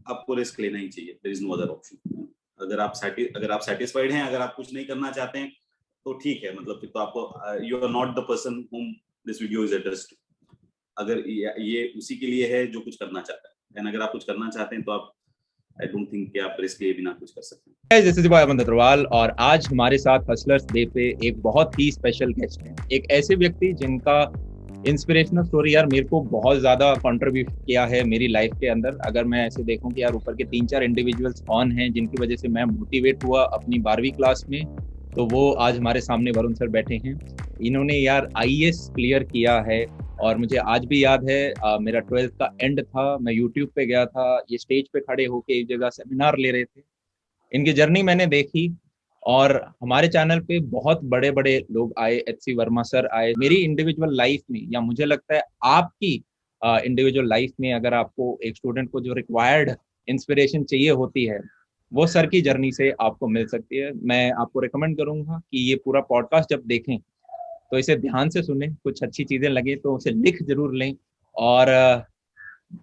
आपको रिस्क लेना ही चाहिए, there is no other option. अगर आप सेटिस्फाइड हैं, अगर आप कुछ नहीं करना चाहते हैं तो ठीक है, मतलब फिर तो आपको you are not the person whom this video is addressed to. अगर ये उसी के लिए है जो कुछ करना चाहता है, एंड अगर आप कुछ करना चाहते हैं तो आप, आई डोंट थिंक कि आप रिस्क लिए बिना कुछ कर सकते हैं। दिस इज अमन अग्रवाल और आज हमारे साथ हसलर्स डे पे एक बहुत ही स्पेशल गेस्ट हैं, एक ऐसे व्यक्ति जिनका इंस्पिरेशनल स्टोरी यार मेरे को बहुत ज्यादा कंट्रीब्यूट किया है मेरी लाइफ के अंदर। अगर मैं ऐसे देखूं कि यार ऊपर के 3-4 इंडिविजुअल्स ऑन हैं जिनकी वजह से मैं मोटिवेट हुआ अपनी 12वीं क्लास में, तो वो आज हमारे सामने वरुण सर बैठे हैं। इन्होंने यार आईएएस क्लियर किया है और मुझे आज भी याद है मेरा 12th का एंड था, मैं यूट्यूब पे गया था, ये स्टेज पे खड़े होके एक जगह सेमिनार ले रहे थे। इनकी जर्नी मैंने देखी और हमारे चैनल पे बहुत बड़े बड़े लोग आए, एचसी वर्मा सर आए। मेरी इंडिविजुअल लाइफ में या मुझे लगता है आपकी इंडिविजुअल लाइफ में अगर आपको एक स्टूडेंट को जो रिक्वायर्ड इंस्पिरेशन चाहिए होती है वो सर की जर्नी से आपको मिल सकती है। मैं आपको रिकमेंड करूंगा कि ये पूरा पॉडकास्ट जब देखें तो इसे ध्यान से सुने, कुछ अच्छी चीजें लगे तो उसे लिख जरूर लें। और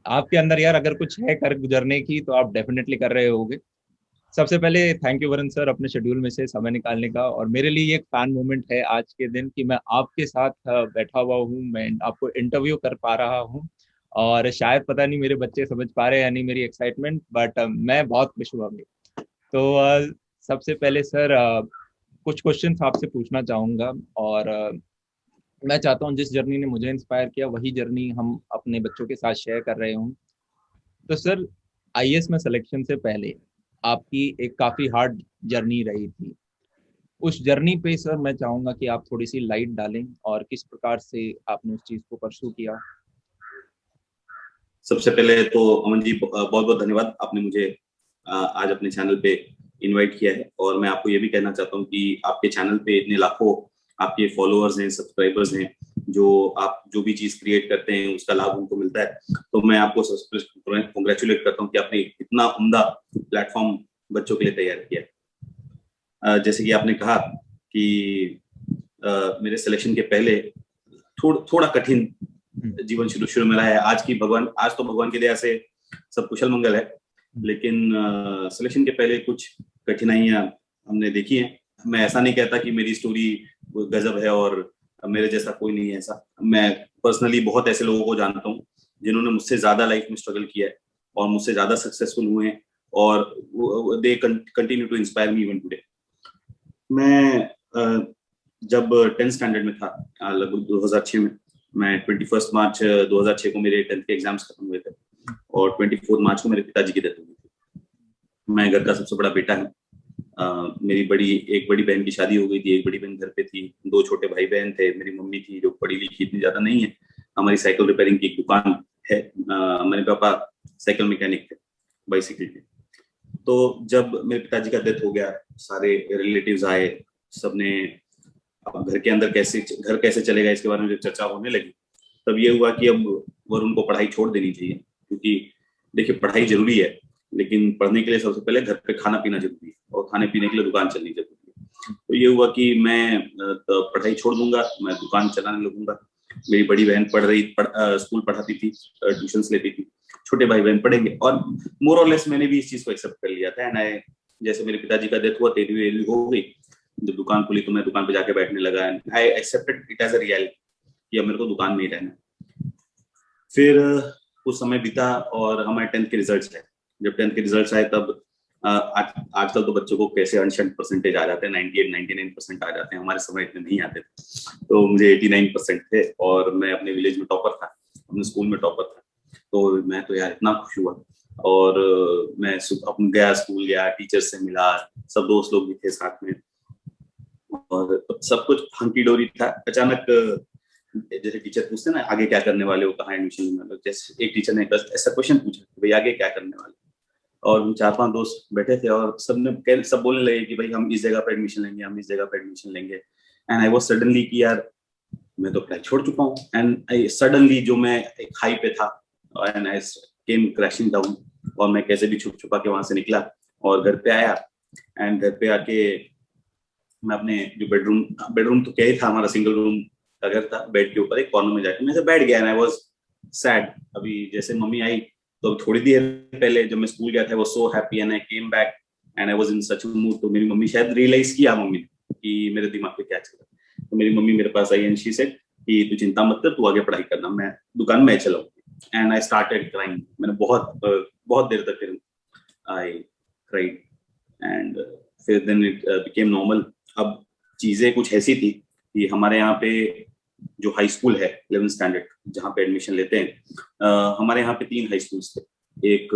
आपके अंदर यार अगर कुछ है कर गुजरने की तो आप डेफिनेटली कर रहे होगे। सबसे पहले थैंक यू वरुण सर अपने शेड्यूल में से समय निकालने का, और मेरे लिए एक फैन मोमेंट है आज के दिन कि मैं आपके साथ बैठा हुआ हूँ, मैं आपको इंटरव्यू कर पा रहा हूँ। और शायद पता नहीं मेरे बच्चे समझ पा रहे हैं या नहीं मेरी एक्साइटमेंट, बट मैं बहुत खुश हुआ मैं। तो सबसे पहले सर कुछ क्वेश्चन आपसे पूछना चाहूंगा और मैं चाहता हूँ जिस जर्नी ने मुझे इंस्पायर किया वही जर्नी हम अपने बच्चों के साथ शेयर कर रहे हूँ। तो सर आईएएस में सिलेक्शन से पहले आपकी एक काफी हार्ड जर्नी रही थी। उस जर्नी पे सर मैं चाहूंगा कि आप थोड़ी सी लाइट डालें और किस प्रकार से आपने उस चीज को परसू किया। सबसे पहले तो अमन जी बहुत बहुत धन्यवाद, आपने मुझे आज अपने चैनल पे इनवाइट किया है। और मैं आपको ये भी कहना चाहता हूँ कि आपके चैनल पे इतने लाखों आपके फॉलोअर्स हैं, सब्सक्राइबर्स हैं, जो आप जो भी चीज क्रिएट करते हैं उसका लाभ उनको मिलता है। तो मैं आपको कॉन्ग्रेचुलेट करता हूँ कि आपने इतना उम्दा प्लेटफॉर्म बच्चों के लिए तैयार किया। जैसे कि आपने कहा कि मेरे सिलेक्शन के पहले थोड़ा कठिन जीवन शुरू में रहा है। आज तो भगवान की दया से सब कुशल मंगल है, लेकिन सिलेक्शन के पहले कुछ कठिनाइयां हमने देखी हैं। मैं ऐसा नहीं कहता कि मेरी स्टोरी गजब है और मेरे जैसा कोई नहीं है, ऐसा मैं पर्सनली बहुत ऐसे लोगों को जानता हूँ जिन्होंने मुझसे ज्यादा लाइफ में स्ट्रगल किया है और मुझसे ज्यादा सक्सेसफुल हुए हैं, और they continue to inspire me even today. मैं जब 10th स्टैंडर्ड में था, लगभग 2006 में, मैं 21 मार्च 2006 को मेरे 10th के एग्जाम्स खत्म हुए थे और 24 मार्च को मेरे पिताजी की डेथ हो गई थी। मैं घर का सबसे बड़ा बेटा हूँ। मेरी एक बड़ी बहन की शादी हो गई थी, एक बड़ी बहन घर पे थी, 2 छोटे भाई बहन थे, मेरी मम्मी थी जो पढ़ी लिखी इतनी ज्यादा नहीं है। हमारी साइकिल रिपेयरिंग की एक दुकान है। मेरे पापा साइकिल मैकेनिक थे, बाइसिकल के। तो जब मेरे पिताजी का डेथ हो गया, सारे रिलेटिव्स आए, सबने अब घर कैसे चलेगा इसके बारे में जब चर्चा होने लगी, तब ये हुआ कि अब वरुण को पढ़ाई छोड़ देनी चाहिए, क्योंकि देखिए पढ़ाई जरूरी है, लेकिन पढ़ने के लिए सबसे पहले घर पे खाना पीना जरूरी है और खाने पीने के लिए दुकान चलनी जरूरी है। तो ये हुआ कि मैं पढ़ाई छोड़ दूंगा, मैं दुकान चलाने लगूंगा। मेरी बड़ी बहन स्कूल पढ़ाती थी, ट्यूशन लेती थी, छोटे भाई बहन पढ़ेंगे, और मोर और लेस मैंने भी इस चीज को एक्सेप्ट कर लिया था। एंड जैसे मेरे पिताजी का डेथ हुआ, 13वीं हो गई, जब दुकान खुली तो मैं दुकान पे जाके बैठने लगा। I accepted it as a reality कि अब मेरे को दुकान में ही रहना। फिर कुछ समय बीता और हमारे 10th के रिजल्ट्स आए। जब 10th के रिजल्ट्स आए तब आजकल तो बच्चों को कैसे अनशन परसेंटेज आ जाते हैं, 98-99% आ जाते हैं, हमारे समय इतने नहीं आते थे। तो मुझे 89% थे और मैं अपने विलेज में टॉपर था, अपने स्कूल में टॉपर था। तो मैं तो यार इतना खुश हुआ, और मैं गया, स्कूल गया, टीचर से मिला, सब दोस्त लोग भी थे साथ में, और सब कुछ हंकी डोरी था। अचानक जैसे टीचर पूछते ना आगे क्या करने वाले हो, कहाँ एडमिशन लेना, जैसे एक टीचर ने बस ऐसा क्वेश्चन पूछा भाई आगे क्या करने वाले, और हम 4-5 दोस्त बैठे थे और सब बोलने लगे कि भाई हम इस जगह पर एडमिशन लेंगे, हम इस जगह पर एडमिशन लेंगे। एंड आई वाज सडनली कि यार मैं तो पढ़ाई छोड़ चुका हूँ, एंड सडनली जो मैं एक हाई पे था, and I came crashing down, और मैं कैसे भी छुप छुपा के वहां से निकला और घर पे आया। एंड घर पे आके मैं अपने जो बेडरूम तो क्या ही था, हमारा सिंगल रूम का घर था, बेड के ऊपर एक कॉर्नर में जाके मैं बैठ गया। And I was sad. अभी जैसे मम्मी आई तो थोड़ी देर पहले जब मैं स्कूल गया था, वो so happy and I came back and I was in such a mood. तो मेरी मम्मी शायद रियलाइज किया मम्मी ने कि मेरे दिमाग पे क्या चल रहा है। तो मेरी मम्मी मेरे पास आई एंड शी सेड कि तू चिंता मत कर, तू आगे पढ़ाई करना, मैं दुकान में चलाऊंगी। And I started crying. मैंने बहुत देर तक फिर आई क्राइड एंड फिर देन इट बिकेम नॉर्मल। अब चीजें कुछ ऐसी थी कि हमारे यहाँ पे जो हाई स्कूल है 11th स्टैंडर्ड जहाँ पे एडमिशन लेते हैं, हमारे यहाँ पे 3 हाई स्कूल्स थे। एक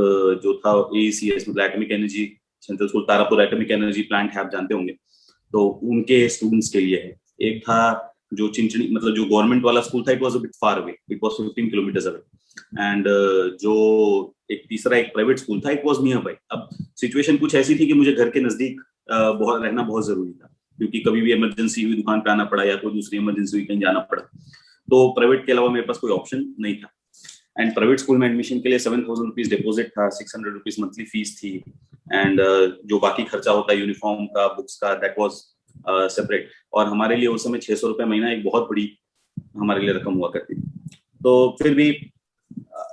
जो था AECS मतलब atomic energy central school Tarapur atomic energy plant है, आप जानते होंगे, तो उनके स्टूडेंट्स के लिए है। एक था जो चिंचणी मतलब जो गवर्नमेंट वाला स्कूल था, it was a bit far away, it was 15 kilometres away. And जो एक तीसरा एक प्राइवेट स्कूल था, इट वाज नियर बाय। अब सिचुएशन कुछ ऐसी थी कि मुझे घर के नजदीक बहुत रहना बहुत जरूरी था, क्योंकि कभी भी इमरजेंसी हुई दुकान पे आना पड़ा या कोई दूसरी इमरजेंसी हुई कहीं जाना पड़ा, तो प्राइवेट के अलावा मेरे पास कोई ऑप्शन नहीं था। एंड प्राइवेट स्कूल में एडमिशन के लिए 7,000 रुपीज डिपोजिट था, 600 रुपीज मंथली फीस थी। एंड जो बाकी खर्चा होता है यूनिफॉर्म का, बुक्स का, दैट वाज सेपरेट। और हमारे लिए उस समय 600 रुपये महीना एक बहुत बड़ी हमारे लिए रकम हुआ करती थी। तो फिर भी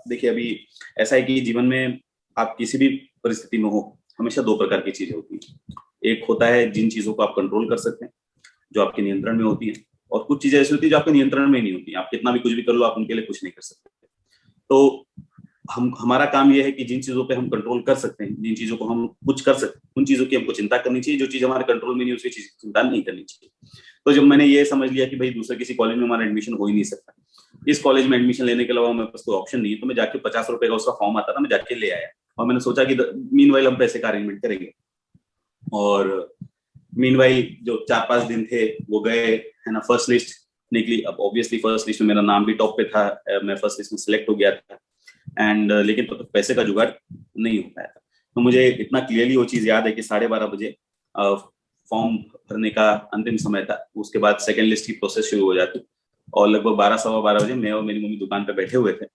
देखिए, अभी ऐसा है कि जीवन में आप किसी भी परिस्थिति में हो, हमेशा 2 प्रकार की चीजें होती हैं। एक होता है जिन चीजों को आप कंट्रोल कर सकते हैं, जो आपके नियंत्रण में होती है, और कुछ चीजें ऐसी होती है जो आपके नियंत्रण में नहीं होती। आप कितना भी कुछ भी कर लो, आप उनके लिए कुछ नहीं कर सकते। तो हमारा काम यह है कि जिन चीजों पे हम कंट्रोल कर सकते हैं, जिन चीजों को हम कुछ कर सकते हैं, उन चीजों की हमको चिंता करनी चाहिए। जो चीज हमारे कंट्रोल में नहीं, उसकी चीज की चिंता नहीं करनी चाहिए। तो जब मैंने ये समझ लिया कि भाई दूसरे किसी कॉलेज में हमारा एडमिशन हो ही नहीं सकता, इस कॉलेज में एडमिशन लेने के अलावा मेरे पास कोई ऑप्शन नहीं है, तो मैं जाके 50 रुपए का उसका फॉर्म आता था, मैं जाके ले आया। और मैंने सोचा कि मीनवाइल हम पैसे का अरेंजमेंट करेंगे। और मीनवाइल जो 4-5 दिन थे वो गए, है ना। फर्स्ट लिस्ट निकली। अब ऑब्वियसली फर्स्ट लिस्ट में मेरा नाम भी टॉप पे था, मैं फर्स्ट लिस्ट में सिलेक्ट हो गया था। एंड लेकिन तो पैसे का जुगाड़ नहीं हो पाया था। तो मुझे इतना क्लियरली वो चीज याद है कि 12:30 बजे फॉर्म भरने का अंतिम समय था। उसके बाद सेकेंड लिस्ट की प्रोसेस शुरू हो जाती, और लगभग 12-12:15 बजे मैं और मेरी मम्मी दुकान पे बैठे हुए थे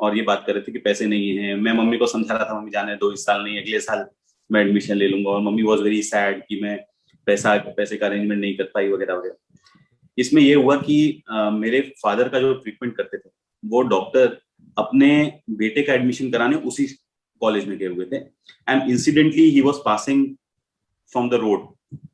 और ये बात कर रहे थे कि पैसे नहीं है। मैं मम्मी को समझा रहा था, मम्मी जाने दो, इस साल नहीं अगले साल मैं एडमिशन ले लूंगा। और मम्मी वॉज वेरी सैड कि मैं पैसे का अरेंजमेंट नहीं कर पाई वगैरह वगैरह। इसमें यह हुआ कि मेरे फादर का जो ट्रीटमेंट करते थे वो डॉक्टर अपने बेटे का एडमिशन कराने उसी कॉलेज में गए हुए थे। And incidentally he was passing from the road.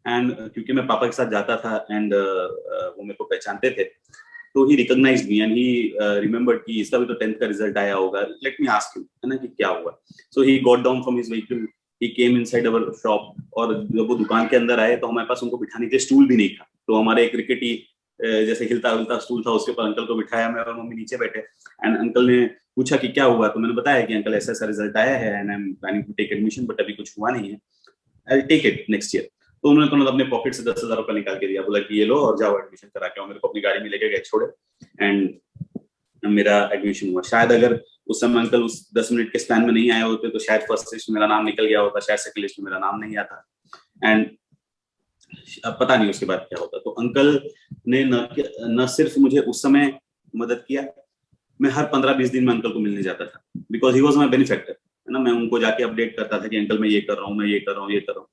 And क्योंकि मैं पापा के साथ जाता था एंड वो मेरे को पहचानते थे, तो he recognised me and he remembered कि इसका भी तो 10th का रिजल्ट आया होगा, लेट मी आस्क यू, है ना, कि क्या हुआ। So he got down from his vehicle, he came inside our shop. और जब वो दुकान के अंदर आए तो हमारे पास उनको बिठाने के लिए स्टूल भी नहीं था। तो हमारे एक क्रिकेटी जैसे हिलता हिलता स्टूल था, उसके ऊपर अंकल को बिठाया, मैं और मम्मी नीचे बैठे। एंड अंकल ने पूछा कि क्या हुआ, तो मैंने बताया कि अंकल ऐसा ऐसा रिजल्ट आया है and I am planning to take admission, but अभी कुछ हुआ नहीं है, I will take it next year. तो उन्होंने तुरंत अपने पॉकेट से 10,000 रुपये निकाल के दिया, बोला कि ये लो और जाओ एडमिशन करा के आओ। मेरे को अपनी गाड़ी में लेके गए, छोड़े, एंड मेरा एडमिशन हुआ। शायद अगर उस समय अंकल उस 10 मिनट के स्पैन में नहीं आए होते तो शायद फर्स्ट लिस्ट में मेरा नाम निकल गया होता, शायद सेकंड लिस्ट में मेरा नाम नहीं आता, एंड अब पता नहीं उसके बाद क्या होता। तो अंकल ने न सिर्फ मुझे उस समय मदद किया, मैं हर 15-20 दिन में अंकल को मिलने जाता था, because he was my benefactor, है ना। मैं उनको जाके अपडेट करता था कि अंकल मैं ये कर रहा हूँ, मैं ये कर रहा हूँ, ये कर रहा हूँ।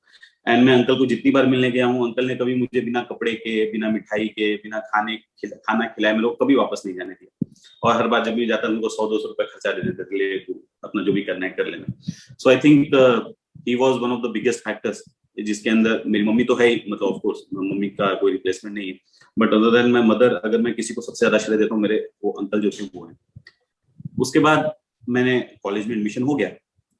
एंड मैं अंकल को जितनी बार मिलने गया हूँ, अंकल ने कभी मुझे बिना कपड़े के, बिना मिठाई के, बिना खाना खिलाए मेरे को कभी वापस नहीं जाने दिया। और हर बार जब भी जाता उनको 100-200 रुपए खर्चा दे देते थे, ले तू अपना जो भी करना है कर लेना। So I think he was one of the biggest factors, जिसके अंदर मेरी मम्मी तो है ही, मतलब ऑफ कोर्स मम्मी का कोई रिप्लेसमेंट नहीं है, but other than my mother, अगर मैं किसी को सबसे ज्यादा श्रेय देता हूँ मेरे वो अंकल जो थे वो है। उसके बाद मैंने कॉलेज में एडमिशन हो गया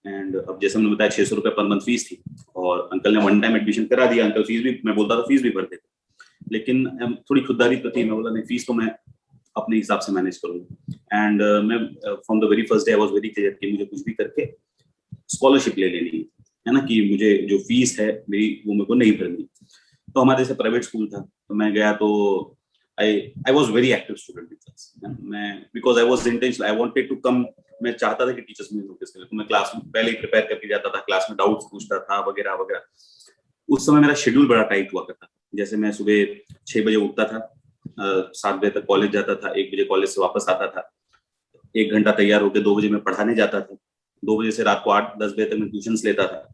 एंड अब जैसे मैंने बताया 600 रुपये पर मंथ फीस थी, और अंकल ने वन टाइम एडमिशन करा दिया। अंकल फीस भी, मैं बोलता था फीस भी भर देते, लेकिन थोड़ी खुददारी तो थी, मैं बोला नहीं फीस तो मैं अपने हिसाब से मैनेज करूंगा। एंड मैं from the very first day I was very clear कि मुझे कुछ भी करके स्कॉलरशिप ले लेनी है ना, कि मुझे जो फीस है मेरी वो मेरे को नहीं भरनी। तो हमारे जैसे प्राइवेट स्कूल था, तो मैं गया, तो I was very active student in class. मैं because I was intentional, I wanted to come, मैं चाहता था कि टीचर्स मुझे नोटिस करें, तो मैं क्लास में पहले ही प्रिपेयर करके जाता था, क्लास में डाउट्स पूछता था वगैरह वगैरह। उस समय मेरा शेड्यूल बड़ा टाइट हुआ करता था। जैसे मैं सुबह 6 बजे उठता था, 7 बजे तक कॉलेज जाता था, 1 बजे कॉलेज से वापस आता था, 1 घंटा तैयार होकर 2 बजे मैं पढ़ाने जाता था, 2 बजे से रात को 8-10 बजे तक मैं ट्यूशंस लेता था।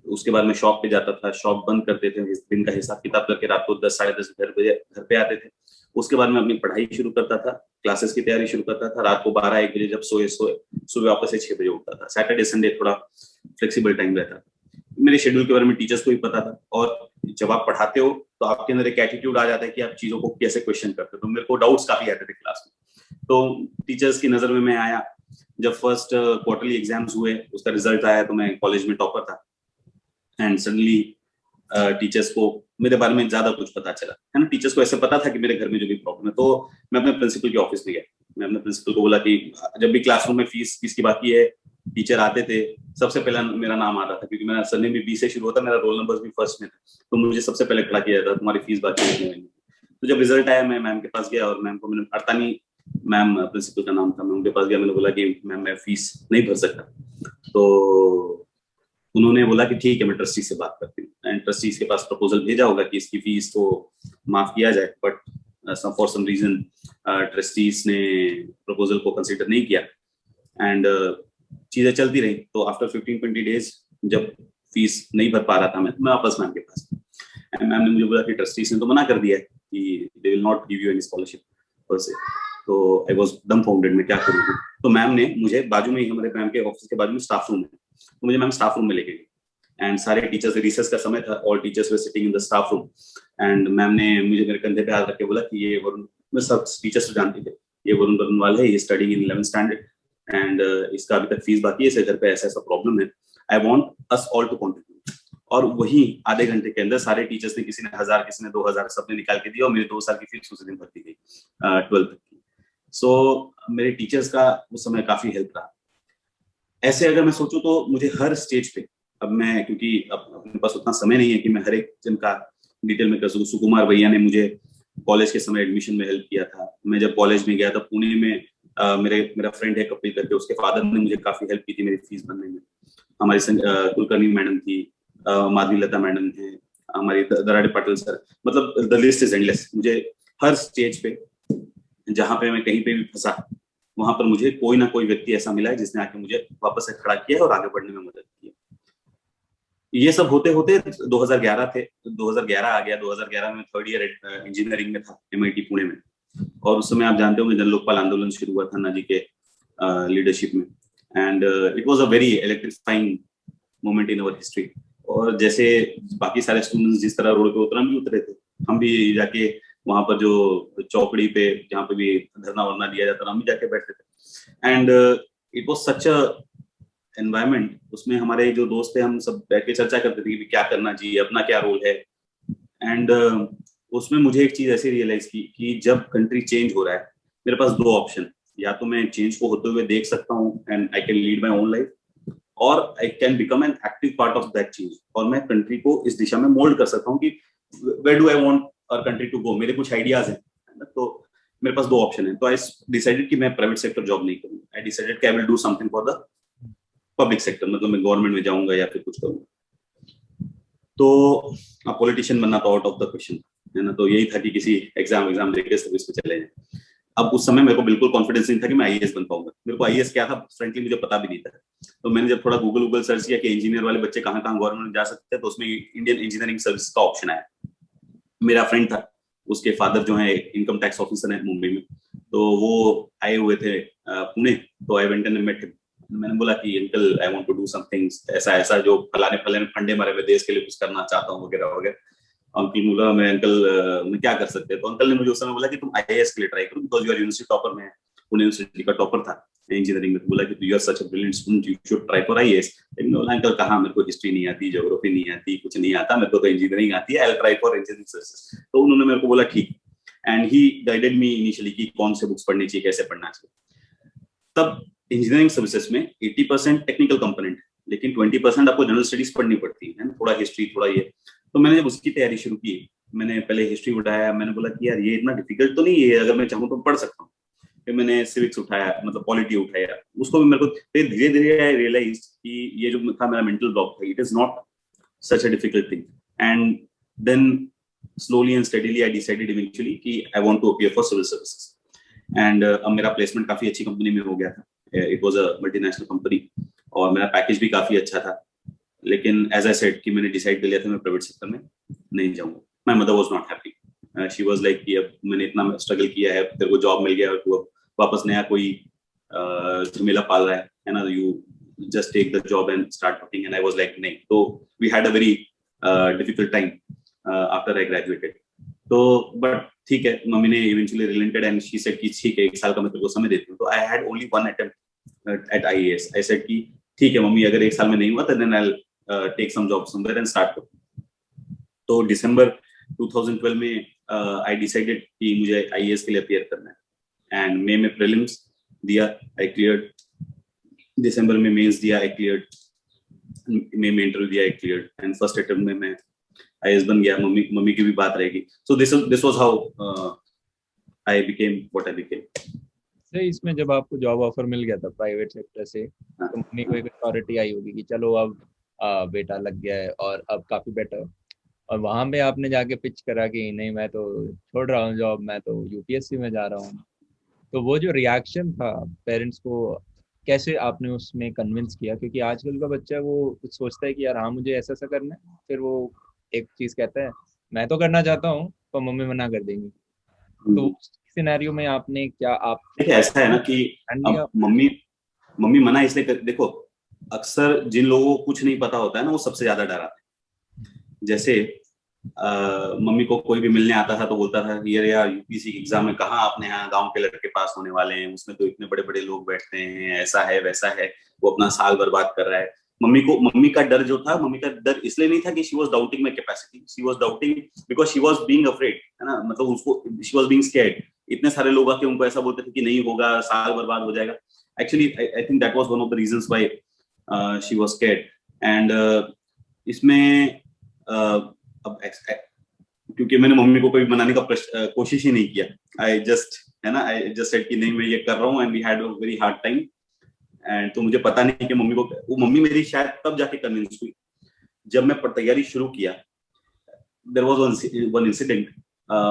उसके बाद मैं शॉप पे जाता था, शॉप बंद करते थे, दिन का हिसाब किताब करके रात को 10-10:30 घर पे आते थे। उसके बाद मैं अपनी पढ़ाई शुरू करता था, क्लासेस की तैयारी शुरू करता था, रात को 12-1 बजे जब सोए सुबह वापस से 6 बजे उठता था। सैटरडे संडे थोड़ा फ्लेक्सिबल टाइम रहता था। मेरे शेड्यूल के बारे में टीचर्स को भी पता था, और जब आप पढ़ाते हो तो आपके अंदर एक एटीट्यूड आ जाता है कि आप चीजों को कैसे क्वेश्चन करते हो। तो मेरे को डाउट्स काफी आते थे क्लास में, तो टीचर्स की नजर में मैं आया। जब फर्स्ट क्वार्टरली एग्जाम्स हुए, उसका रिजल्ट आया, तो मैं कॉलेज में टॉपर था। एंड सडनली टीचर्स को मेरे बारे में ज्यादा कुछ पता चला, है ना। टीचर्स को ऐसे पता था कि मेरे घर में जो भी प्रॉब्लम है, तो मैं अपने प्रिंसिपल के ऑफिस में गया। मैं अपने प्रिंसिपल को बोला कि जब भी क्लासरूम में फीस की बात की है, टीचर आते थे, सबसे पहला मेरा नाम आता था, क्योंकि मेरा सरनेम भी बी से शुरू होता, मेरा रोल नंबर भी फर्स्ट में था, तो मुझे सबसे पहले खड़ा किया जाता, तुम्हारी फीस बाकी है। तो जब रिजल्ट आया, मैं मैम के पास गया, और मैम को मैंने अड़तानी मैम प्रिंसिपल का नाम था, मैं उनके पास गया, मैंने बोला कि मैम मैं फीस नहीं भर सकता। तो उन्होंने बोला कि ठीक है, मैं ट्रस्टी से बात करती हूँ। एंड ट्रस्टीज के पास प्रपोजल भेजा होगा कि इसकी फीस तो माफ किया जाए, but for some reason trustees ने प्रपोजल को कंसीडर नहीं किया। एंड चीजें चलती रही। तो आफ्टर 15-20 डेज जब फीस नहीं भर पा रहा था मैं वापस मैम के पास। एंड मैम ने मुझे बोला कि ट्रस्टीज ने तो मना कर दिया है कि they will not give you any scholarship पर से। तो आई वाज डम्बफाउंडेड, मैं क्या करूँ। तो मैम ने मुझे बाजू में ही, हमारे मैम के ऑफिस के बाजू में स्टाफ रूम है, तो मुझे मैम स्टाफ रूम में लेके गई। एंड सारे टीचर्स, रिसेस का समय था, all teachers were sitting in the staff room. And ma'am ने मुझे मेरे कंधे पे हाथ रख के बोला कि ये वरुण, मैं सब टीचर्स जानती थे, ये वरुण बरनवाल है, ये studying in 11th standard, and इसका अभी तक फीस बाकी है, इसे घर पे ऐसा ऐसा प्रॉब्लम है, I want us all to contribute. और वही आधे घंटे के अंदर सारे टीचर्स ने, किसी ने 1000, किसी ने 2000, सबने निकाल के दिया, और मेरे 2 साल की फीस उसी दिन भर दी गई 12th तक की। सो मेरे टीचर्स का उस समय काफी हेल्प रहा। ऐसे अगर मैं सोचूं तो मुझे हर स्टेज पे, अब मैं, क्योंकि अब अपने पास उतना समय नहीं है कि मैं हर एक जन का डिटेल में कर सकूं। सुकुमार भैया ने मुझे कॉलेज के समय एडमिशन में हेल्प किया था। मैं जब कॉलेज में गया था पुणे में, मेरा फ्रेंड है कपिल करके, उसके फादर ने मुझे काफी हेल्प की थी मेरी फीस भरने में। हमारी कुलकर्णी मैडम थी, माधवी लता मैडम है, हमारी दराड़े पाटिल सर, मतलब द लिस्ट इज एंडलेस। मुझे हर स्टेज पे, जहां पे मैं कहीं पे भी फंसा, वहां पर मुझे कोई ना कोई व्यक्ति ऐसा मिला है जिसने आके मुझे वापस से खड़ा किया है और आगे बढ़ने में मदद की है। ये सब होते होते 2011 थे, 2011 आ गया। 2011 में 3rd ईयर इंजीनियरिंग में था MIT पुणे में, और उस समय आप जानते होंगे जन लोकपाल आंदोलन शुरू हुआ था नाजी के लीडरशिप में। And it was a very electrifying moment in our history. और जैसे बाकी सारे स्टूडेंट्स जिस तरह रोड पे उतरा, हम भी उतरे थे, हम भी जाके वहां पर जो चौकड़ी पे जहाँ पे भी धरना वरना दिया जाता था, हम भी जाके बैठते थे। And it was such a environment. उसमें हमारे जो दोस्त थे, हम सब बैठ के चर्चा करते थे कि क्या करना चाहिए, अपना क्या रोल है। एंड उसमें मुझे एक चीज ऐसी रियलाइज की कि जब कंट्री चेंज हो रहा है, मेरे पास 2 ऑप्शन, या तो मैं चेंज को होते हुए देख सकता हूँ and I can lead my own life, और I can become an active part of that change, और मैं कंट्री को इस दिशा में मोल्ड कर सकता हूँ कि where do I want our country to go. मेरे कुछ आइडियाज हैं, तो मेरे पास 2 ऑप्शन है। तो आई डिसाइडेड कि मैं प्राइवेट सेक्टर जॉब नहीं करूंगा। आई डिसाइडेड कि I will do something for the public sector, मतलब मैं गवर्नमेंट में जाऊंगा या फिर कुछ करूंगा। तो पॉलिटिशियन बनना तो आउट ऑफ द क्वेश्चन है ना। तो यही था कि किसी एग्जाम देके सर्विस में चले जाए। अब उस समय मेरे को बिल्कुल कॉन्फिडेंस नहीं था कि मैं IAS बन पाऊंगा। मेरे को IAS क्या था फ्रेंकली मुझे पता भी नहीं था। तो मैंने जब थोड़ा गूगल सर्च किया कि इंजीनियर वाले बच्चे कहाँ गवर्नमेंट में जा सकते हैं, तो उसमें इंडियन इंजीनियरिंग सर्विस का ऑप्शन आया। मेरा फ्रेंड था, उसके फादर जो है इनकम टैक्स ऑफिसर है मुंबई में, तो वो आए हुए थे पुणे। तो I went and met him. मैंने बोला कि uncle I want to do something ऐसा ऐसा जो फलाने फंडे मारे हुए देश के लिए कुछ करना चाहता हूँ वगैरह वगैरह। अंकल बोला मैं क्या कर सकते हैं। तो अंकल ने मुझे उस समय बोला कि तुम IAS के लिए ट्राई करो, because you are university topper. में पुणे यूनिवर्सिटी का टॉपर था इंजीनियरिंग में। तो बोला कि you are such a brilliant student, you should try for IAS। लेकिन बोला अंकल कहाँ, मेरे को हिस्ट्री नहीं आती, ज्योग्राफी नहीं आती, कुछ नहीं आता, मेरे को तो इंजीनियरिंग आती है, I will try for engineering services. तो उन्होंने मेरे को बोला ठीक। And he guided me initially कि कौन से बुक्स पढ़नी चाहिए, कैसे पढ़ना चाहिए। तब इंजीनियरिंग सर्विसेज में 80% टेक्निकल कंपोनेंट, लेकिन 20% आपको जनरल स्टडीज पढ़नी पड़ती है, थोड़ा हिस्ट्री, थोड़ा ये। तो मैंने जब उसकी तैयारी शुरू की, मैंने पहले हिस्ट्री उठाया। मैंने बोला कि यार ये इतना डिफिकल्ट तो नहीं है, अगर मैं चाहूँ तो पढ़ सकता हूँ। फिर मैंने सिविक्स उठाया, मतलब पॉलिटी उठाया, उसको भी मेरे को। फिर धीरे धीरे आई रियलाइज कि ये जो था मेरा मेंटल ब्लॉक था, it is not such a difficult thing. And then slowly and steadily I decided eventually कि I want to appear for civil services. And अब मेरा प्लेसमेंट काफी अच्छी कंपनी में हो गया था। It was a multinational company और मेरा पैकेज भी काफी अच्छा था। लेकिन as I said कि मैंने डिसाइड कर लिया था मैं प्राइवेट सेक्टर में नहीं जाऊंगा। My mother was not happy. She was like कि अब मैंने इतना स्ट्रगल किया है, तेरे को जॉब मिल गया और तू अब वापस नया कोई झमेला पाल रहा है ना, you just take the job and start working. And I was like नहीं। तो we had a very difficult time after I graduated. तो बट ठीक है, मम्मी ने eventually relented and she said कि ठीक है, 1 साल का मैं तेरे को समय देती हूँ। तो I had only one attempt at IAS। I said कि ठीक है मम्मी, अगर 1 साल में नहीं हुआ तो then I will take some job somewhere and start. तो दिसंबर 2012 में आई डिसाइडेड कि मुझे IAS के लिए अपियर करना है। एंड मई में प्रीलिम्स दिया, आई क्लियर्ड। दिसंबर में मेंस दिया, आई क्लियर्ड। मई में इंटरव्यू दिया, आई क्लियर्ड। एंड फर्स्ट अटेम्प्ट में मैं IAS बन गया। मम्मी की भी बात रहेगी। So this was how I became what I became. सही, इसमें जब आपको जॉब ऑफर मिल गया था प्राइवेट सेक्टर से, तो मम्मी को एक अथॉरिटी आई होगी कि चलो अब बेटा लग गया है और अब काफी बेटर। और वहां पे आपने जाके पिच करा कि नहीं मैं तो छोड़ रहा हूँ जॉब, मैं तो UPSC में जा रहा हूँ। तो वो जो रिएक्शन था पेरेंट्स को, कैसे आपने उसमें कन्विंस किया? क्योंकि आजकल का बच्चा वो कुछ सोचता है कि यार हाँ मुझे ऐसा ऐसा करना है, फिर वो एक चीज कहता है मैं तो करना चाहता हूँ पर मम्मी मना कर देंगी। तो उस सिनेरियो में आपने क्या आप देखिए ऐसा है ना कि अब मम्मी मना इसलिए देखो, अक्सर जिन लोगों को कुछ नहीं पता होता है ना, वो सबसे ज्यादा डराते हैं। जैसे मम्मी को कोई भी मिलने आता था तो बोलता था ये यार UPSC के एग्जाम में कहाँ अपने यहाँ गांव के लड़के पास होने वाले हैं, उसमें तो इतने बड़े बड़े लोग बैठते हैं, ऐसा है वैसा है, वो अपना साल बर्बाद कर रहा है। मम्मी का डर जो था, मम्मी का डर इसलिए नहीं था कि she was doubting my capacity, she was doubting because she was being afraid, है ना, मतलब उसको शी वाज बीइंग स्कैर्ड। इतने सारे लोग आके उनको ऐसा बोलते थे कि नहीं होगा, साल बर्बाद हो जाएगा। Actually I think that was one of the reasons why she was scared. And इसमें अब क्योंकि मैंने मम्मी को कोई मनाने का कोशिश ही नहीं किया, आई जस्ट, है ना, आई जस्ट सेड कि नहीं मैं ये कर रहा हूँ। And we had a very hard time. And तो मुझे पता नहीं कि मम्मी मेरी शायद तब जाके कन्विंस हुई जब मैं तैयारी शुरू किया। There was one incident.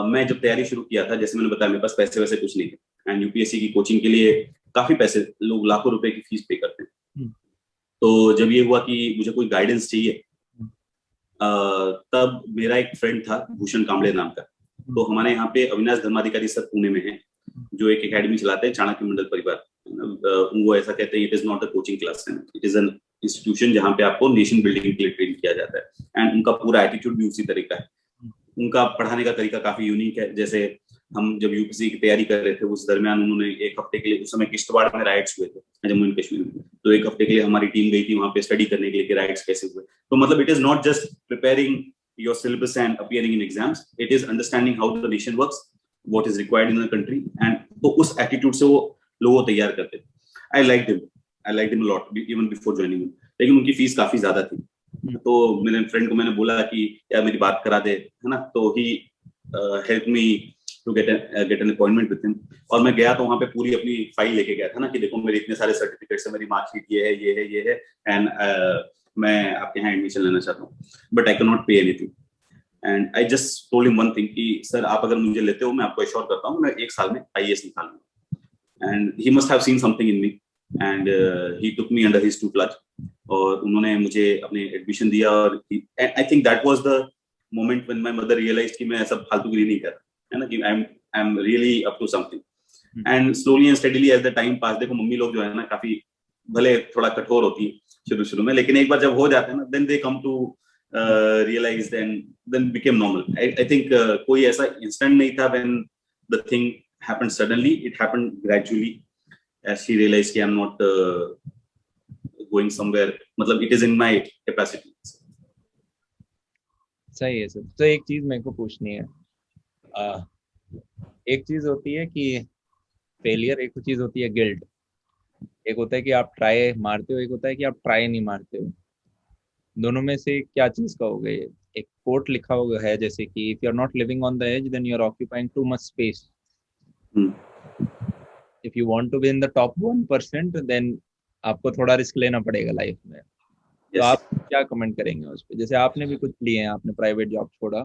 मैं जब तैयारी शुरू किया था, जैसे मैंने बताया मेरे पास पैसे वैसे कुछ नहीं थे। एंड UPSC की कोचिंग के लिए काफी पैसे, लोग लाखों रुपए की फीस पे करते हैं। तो जब ये हुआ कि मुझे कोई गाइडेंस चाहिए, तब मेरा एक फ्रेंड था भूषण कांबळे नाम का। तो हमारे यहाँ पे अविनाश धर्माधिकारी सर पुणे में हैं, जो एक एकेडमी चलाते हैं, चाणक्य मंडल परिवार। वो ऐसा कहते हैं it is not a coaching class, it is an institution जहाँ पे आपको नेशन बिल्डिंग के लिए ट्रेन किया जाता है। एंड उनका पूरा एटीट्यूड भी उसी तरीका है। उनका पढ़ाने का तरीका काफी यूनिक है। जैसे हम जब UPSC की तैयारी कर रहे थे, उस दरमियान उन्होंने 1 हफ्ते के लिए, उस समय किश्तवाड़ में राइट्स हुए थे जम्मू एंड कश्मीर में, तो 1 हफ्ते के लिए हमारी टीम गई थी वहां पे स्टडी करने के लिए कि राइट्स कैसे हुए। तो मतलब it is not just preparing your syllabus and appearing in exams, it is understanding how the nation works, what is required in the country. And तो उस एटीट्यूड से वो लोगों को तैयार करते थे। I liked him lot even before joining. लेकिन उनकी फीस काफी ज्यादा थी। तो मेरे फ्रेंड को मैंने बोला कि यार मेरी बात करा दे, है ना। तो he help me to get an appointment with him. और मैं गया तो वहां पे पूरी अपनी फाइल लेके गया था ना, कि देखो मेरे इतने सारे सर्टिफिकेट्स है, मेरी मार्कशीट ये है ये है ये है, एंड मैं आपके यहाँ एडमिशन लेना चाहता हूँ, but I can not pay anything. And I just told him one thing कि सर आप अगर मुझे लेते हो, मैं आपको एश्योर करता हूँ मैं 1 साल में IAS निकाल लूंगा। And he must have seen something in me and he took me under his tutelage. और उन्होंने मुझे अपने एडमिशन दिया। और I think that was the moment when my mother realised कि मैं ऐसा फालतूगिरी नहीं कर रहा, है ना, कि I am really up to something. And slowly and steadily as the time pass, देखो मम्मी लोग जो है ना काफी भले थोड़ा कठोर होती है शुरू में, लेकिन एक बार जब हो जाते हैं ना, then they come to realize and then became normal. I think कोई ऐसा इंस्टेंट नहीं था when the thing happened suddenly, it happened gradually as she realized कि I'm not going somewhere, मतलब it is in my capacity. सही है sir. तो एक चीज मेरे को पूछनी है, एक चीज होती है कि फेलियर, एक चीज होती है गिल्ट। एक होता है कि आप ट्राई मारते हो, एक होता है कि आप ट्राई नहीं मारते हो। दोनों में से क्या चीज कहोगे? एक कोट लिखा हुआ है जैसे कि if you are not living on the edge then you are occupying too much space. If you want to be in the top 1% then आपको थोड़ा रिस्क लेना पड़ेगा लाइफ में। तो आप क्या कमेंट करेंगे उस पर? जैसे आपने भी कुछ लिए हैं, आपने प्राइवेट जॉब छोड़ा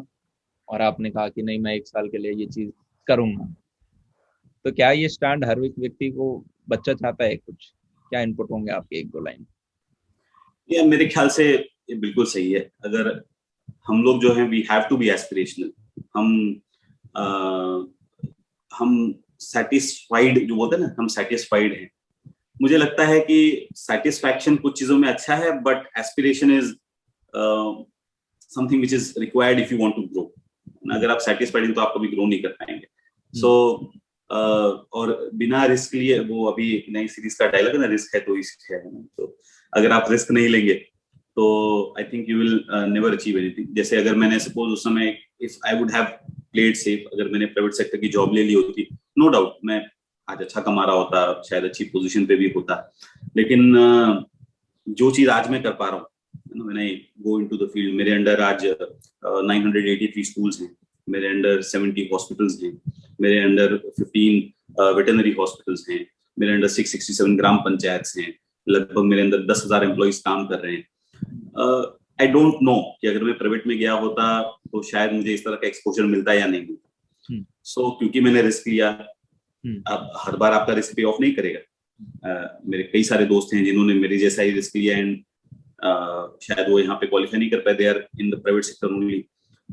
और आपने कहा कि नहीं मैं 1 साल के लिए ये चीज करूंगा। तो क्या ये स्टैंड हर एक व्यक्ति को बच्चा चाहता है? कुछ क्या इनपुट होंगे आपके 1-2 लाइन? ये मेरे ख्याल से ये बिल्कुल सही है। अगर हम लोग जो हैं we have to be aspirational. हम हम सेटिस्फाइड जो बोलते हैं ना, हम सेटिस्फाइड हैं। मुझे लगता है कि सेटिस्फैक्शन कुछ चीजों में अच्छा है, but aspiration is something which is required if you want to grow. अगर आप सेटिस्फाइड हैं तो आप कभी ग्रो नहीं कर पाएंगे। सो और बिना रिस्क लिए, वो अभी एक नई सीरीज का डायलॉग है ना, रिस्क है तो इश्क है। तो अगर आप रिस्क नहीं लेंगे तो आई think you will never achieve anything. जैसे अगर मैंने सपोज उस समय, if I would have played safe, अगर मैंने प्राइवेट सेक्टर की जॉब ले ली होती, नो डाउट मैं आज अच्छा कमा रहा होता, शायद अच्छी पोजीशन पे भी होता। लेकिन जो चीज आज मैं कर पा रहा हूँ, when I go into the field, मेरे अंडर आज 983 स्कूल्स हैं, मेरे अंडर 70 हॉस्पिटल्स हैं, मेरे अंडर 15 वेटरनरी हॉस्पिटल्स हैं, मेरे अंडर 667 ग्राम पंचायत हैं, लगभग मेरे अंदर 10,000 एम्प्लॉइज काम कर रहे हैं। आई डोंट नो कि अगर मैं प्राइवेट में गया होता तो शायद मुझे इस तरह का एक्सपोजर मिलता या नहीं मिलता। सो क्योंकि मैंने रिस्क लिया, अब हर बार आपका रिस्क पे ऑफ नहीं करेगा। मेरे कई सारे दोस्त हैं जिन्होंने मेरे जैसा ही रिस्क लिया, एंड शायद वो यहाँ पे क्वालिफाई नहीं कर पाए, they are in the private sector only.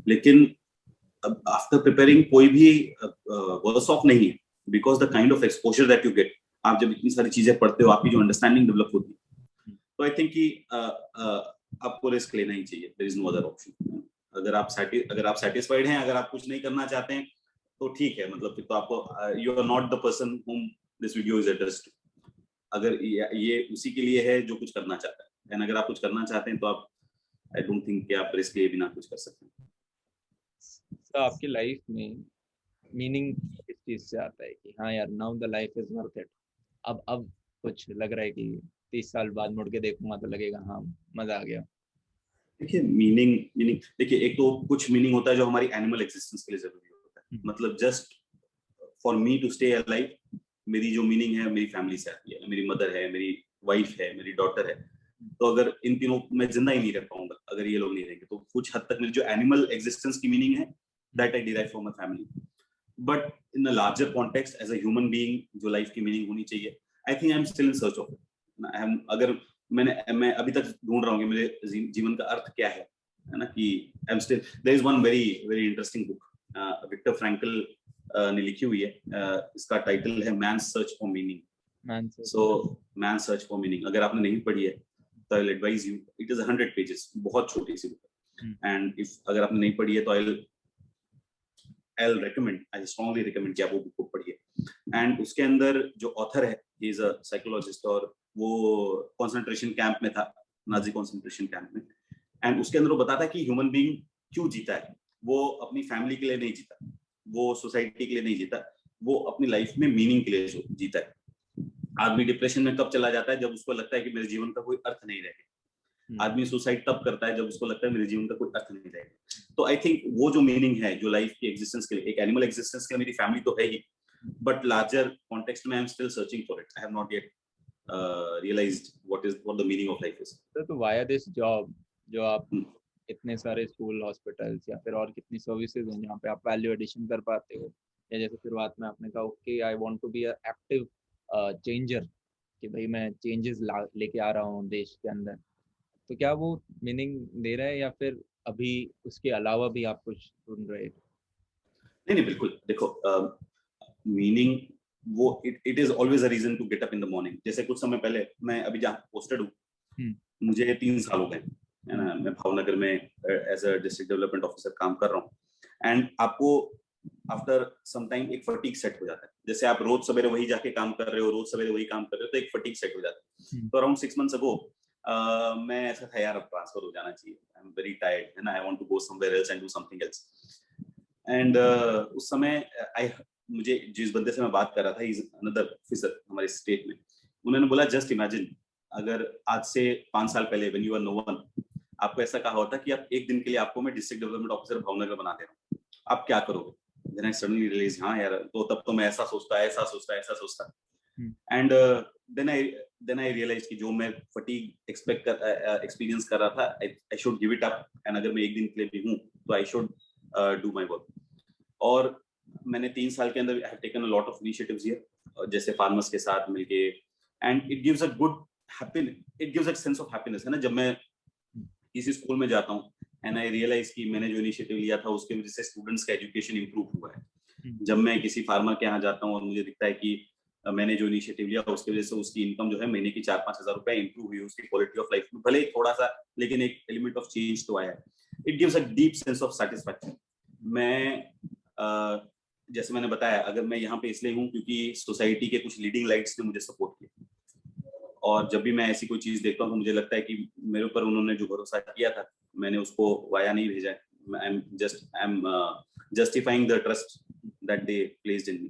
लेकिन अब आफ्टर प्रिपेयरिंग कोई भी वर्स ऑफ नहीं है, because the kind of exposure that you get. आप जब इतनी सारी चीजें पढ़ते हो, आपकी जो अंडरस्टैंडिंग डेवलप होती है, तो आई थिंक कि आपको रिस्क लेना ही चाहिए। There is no other option. अगर आप सेटिस्फाइड हैं, अगर आप कुछ नहीं करना चाहते हैं, तो ठीक है, मतलब फिर तो आपको, you are not the person whom this video is addressed. अगर ये उसी के लिए है जो कुछ करना चाहता है, एंड अगर आप कुछ करना चाहते हैं तो आप, आई डोंट थिंक कि आप रिस्क लिए बिना कुछ कर सकते हैं। तो आपकी लाइफ में मीनिंग इस चीज से आता है कि हाँ यार, now the life is worth it. अब कुछ लग रहा है कि 30 साल बाद मुड़ के देखूंगा तो लगेगा हाँ मजा आ गया। देखिए, मीनिंग देखिए, एक तो कुछ मीनिंग होता है जो हमारी एनिमल एग्जिस्टेंस के लिए जरूरी होता है। मतलब just for me to stay alive, मेरी जो मीनिंग है मेरी फैमिली से आती है। मेरी मदर है, मेरी वाइफ है, मेरी डॉटर है। तो अगर इन तीनों, मैं जिंदा ही नहीं रह पाऊंगा अगर ये लोग नहीं रहेंगे। तो कुछ हद तक मेरी जो एनिमल एग्जिस्टेंस की मीनिंग है, that I derive from my family. But in a larger context, as a human being, जो लाइफ की मीनिंग होनी चाहिए, I think I am still in search of it. अगर मैं अभी तक ढूंढ रहा हूँ कि मेरे जीवन का अर्थ क्या है ना, कि I am still, there is one very very interesting book Viktor Frankl ने लिखी हुई है। इसका टाइटल है man search for meaning. So man search for meaning, अगर आपने नहीं पढ़ी है तो I will advise you. It is 100 pages, बहुत छोटी सी बुक है। एंड इफ अगर आपने नहीं पढ़ी है तो आई स्ट्रांगली रिकमेंड कि आप वो बुक पढ़िए। एंड उसके अंदर जो ऑथर है, ही इज अ साइकोलॉजिस्ट, और वो कंसंट्रेशन कैंप में था, नाजी कंसंट्रेशन कैंप में। एंड उसके अंदर वो बताता है कि ह्यूमन बीइंग क्यों जीता है। वो अपनी फैमिली के लिए नहीं जीता, वो सोसाइटी के लिए नहीं जीता, वो अपनी लाइफ में मीनिंग के लिए जीता है। आदमी डिप्रेशन में कब चला जाता है? जब उसको लगता है कि मेरे जीवन का कोई अर्थ नहीं रहेगा। आदमी सुसाइड तब करता है जब उसको लगता है मेरे जीवन का कोई अर्थ नहीं रहेगा। तो आई थिंक वो जो मीनिंग है, जो लाइफ की एग्जिस्टेंस के लिए, एक एनिमल एग्जिस्टेंस के लिए मेरी फैमिली तो है ही, बट लार्जर कॉन्टेक्स्ट में आई am still searching for it. I have not yet realized what the meaning of life is. तो वाया दिस जॉब, जो आप इतने सारे स्कूल, हॉस्पिटल्स या फिर और कितनी सर्विसेज हैं जहाँ पे आप वैल्यू एडिशन कर पाते हो, या जैसे शुरुआत में आपने कहा okay I want to be a active changer, कि भाई मैं चेंजेस लेके आ रहा हूँ देश के अंदर, तो क्या वो मीनिंग दे रहा है या फिर अभी उसके अलावा भी आप कुछ ढूंढ रहे हो? नहीं, बिल्कुल। देखो, मीनिंग वो it is always a reason to get up in the morning. जैसे कुछ समय पहले, मैं अभी जहाँ पोस्टेड हूँ, मुझे 3 साल हो गए है ना, मैं भावनगर में as a district development officer काम कर रहा हूँ। एंड आपको आफ्टर सम टाइम एक फटीग सेट हो जाता है। जैसे आप रोज सवेरे वही जाके काम कर रहे हो, रोज सवेरे वही काम कर रहे हो, तो एक फटीग सेट हो जाता है। तो अराउंड 6 मंथ्स अगो मैं ऐसा था, यार अब ट्रांसफर हो जाना चाहिए, आई एम वेरी टायर्ड, है ना, I want to go somewhere else and do something else. And उस समय मुझे जिस बंदे से मैं बात कर रहा था, इज अनदर ऑफिसर हमारे स्टेट में, उन्होंने बोला जस्ट इमेजिन, अगर आज से 5 साल पहले when you are no one, आपको ऐसा कहा होता कि आप एक दिन के लिए, आपको मैं डिस्ट्रिक्ट डेवलपमेंट ऑफिसर भावनगर बना दे रहा हूँ, आप क्या करोगे? देन आई सडनली रियलाइज, हाँ यार, तो तब तो मैं ऐसा सोचता। एंड देन आई रियलाइज कि जो मैं फटीग एक्सपीरियंस कर रहा था, I should give it up. And अगर मैं एक दिन के लिए भी हूँ तो I should do my work. और मैंने 3 साल के अंदर I have taken a lot of initiatives here, जैसे फार्मर्स के साथ मिलके, and it gives a good happiness, it gives a sense of happiness, है ना। जब मैं किसी स्कूल में जाता हूँ, एंड आई रियलाइज कि मैंने जो इनिशिएटिव लिया था उसकी वजह से स्टूडेंट्स का एजुकेशन इंप्रूव हुआ है। जब मैं किसी फार्मर के यहाँ जाता हूँ और मुझे दिखता है कि मैंने जो इनिशिएटिव लिया उसकी वजह से उसकी इनकम जो है महीने की 4-5 हज़ार रुपए इंप्रूव हुई, उसकी क्वालिटी ऑफ लाइफ में भले ही थोड़ा सा, लेकिन एक एलिमेंट ऑफ चेंज तो आया है। It gives a deep sense of satisfaction. मैं जैसे मैंने बताया, अगर मैं यहाँ पे इसलिए हूँ क्योंकि सोसाइटी के कुछ लीडिंग लाइट्स ने मुझे सपोर्ट किया, और जब भी मैं ऐसी कोई चीज देखता हूँ तो मुझे लगता है कि मेरे ऊपर उन्होंने जो भरोसा किया था, मैंने उसको वाया नहीं भेजा है। I am justifying the trust that they placed in me.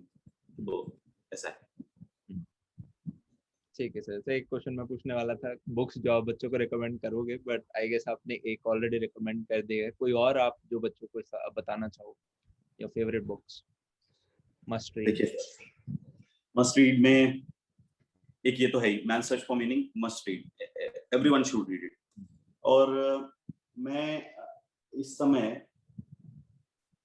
तो ऐसा है। ठीक है सर। एक क्वेश्चन मैं पूछने वाला था, बुक्स जो आप बच्चों को रिकमेंड करोगे, बट आई गेस आपने एक ऑलरेडी रिकमेंड कर दी है, कोई और आप जो बच्चों को बताना चाहो, your favourite books must read? देखिए, मस्ट रीड में एक ये तो है ही, man search for meaning, must read, everyone should read it. और मैं इस समय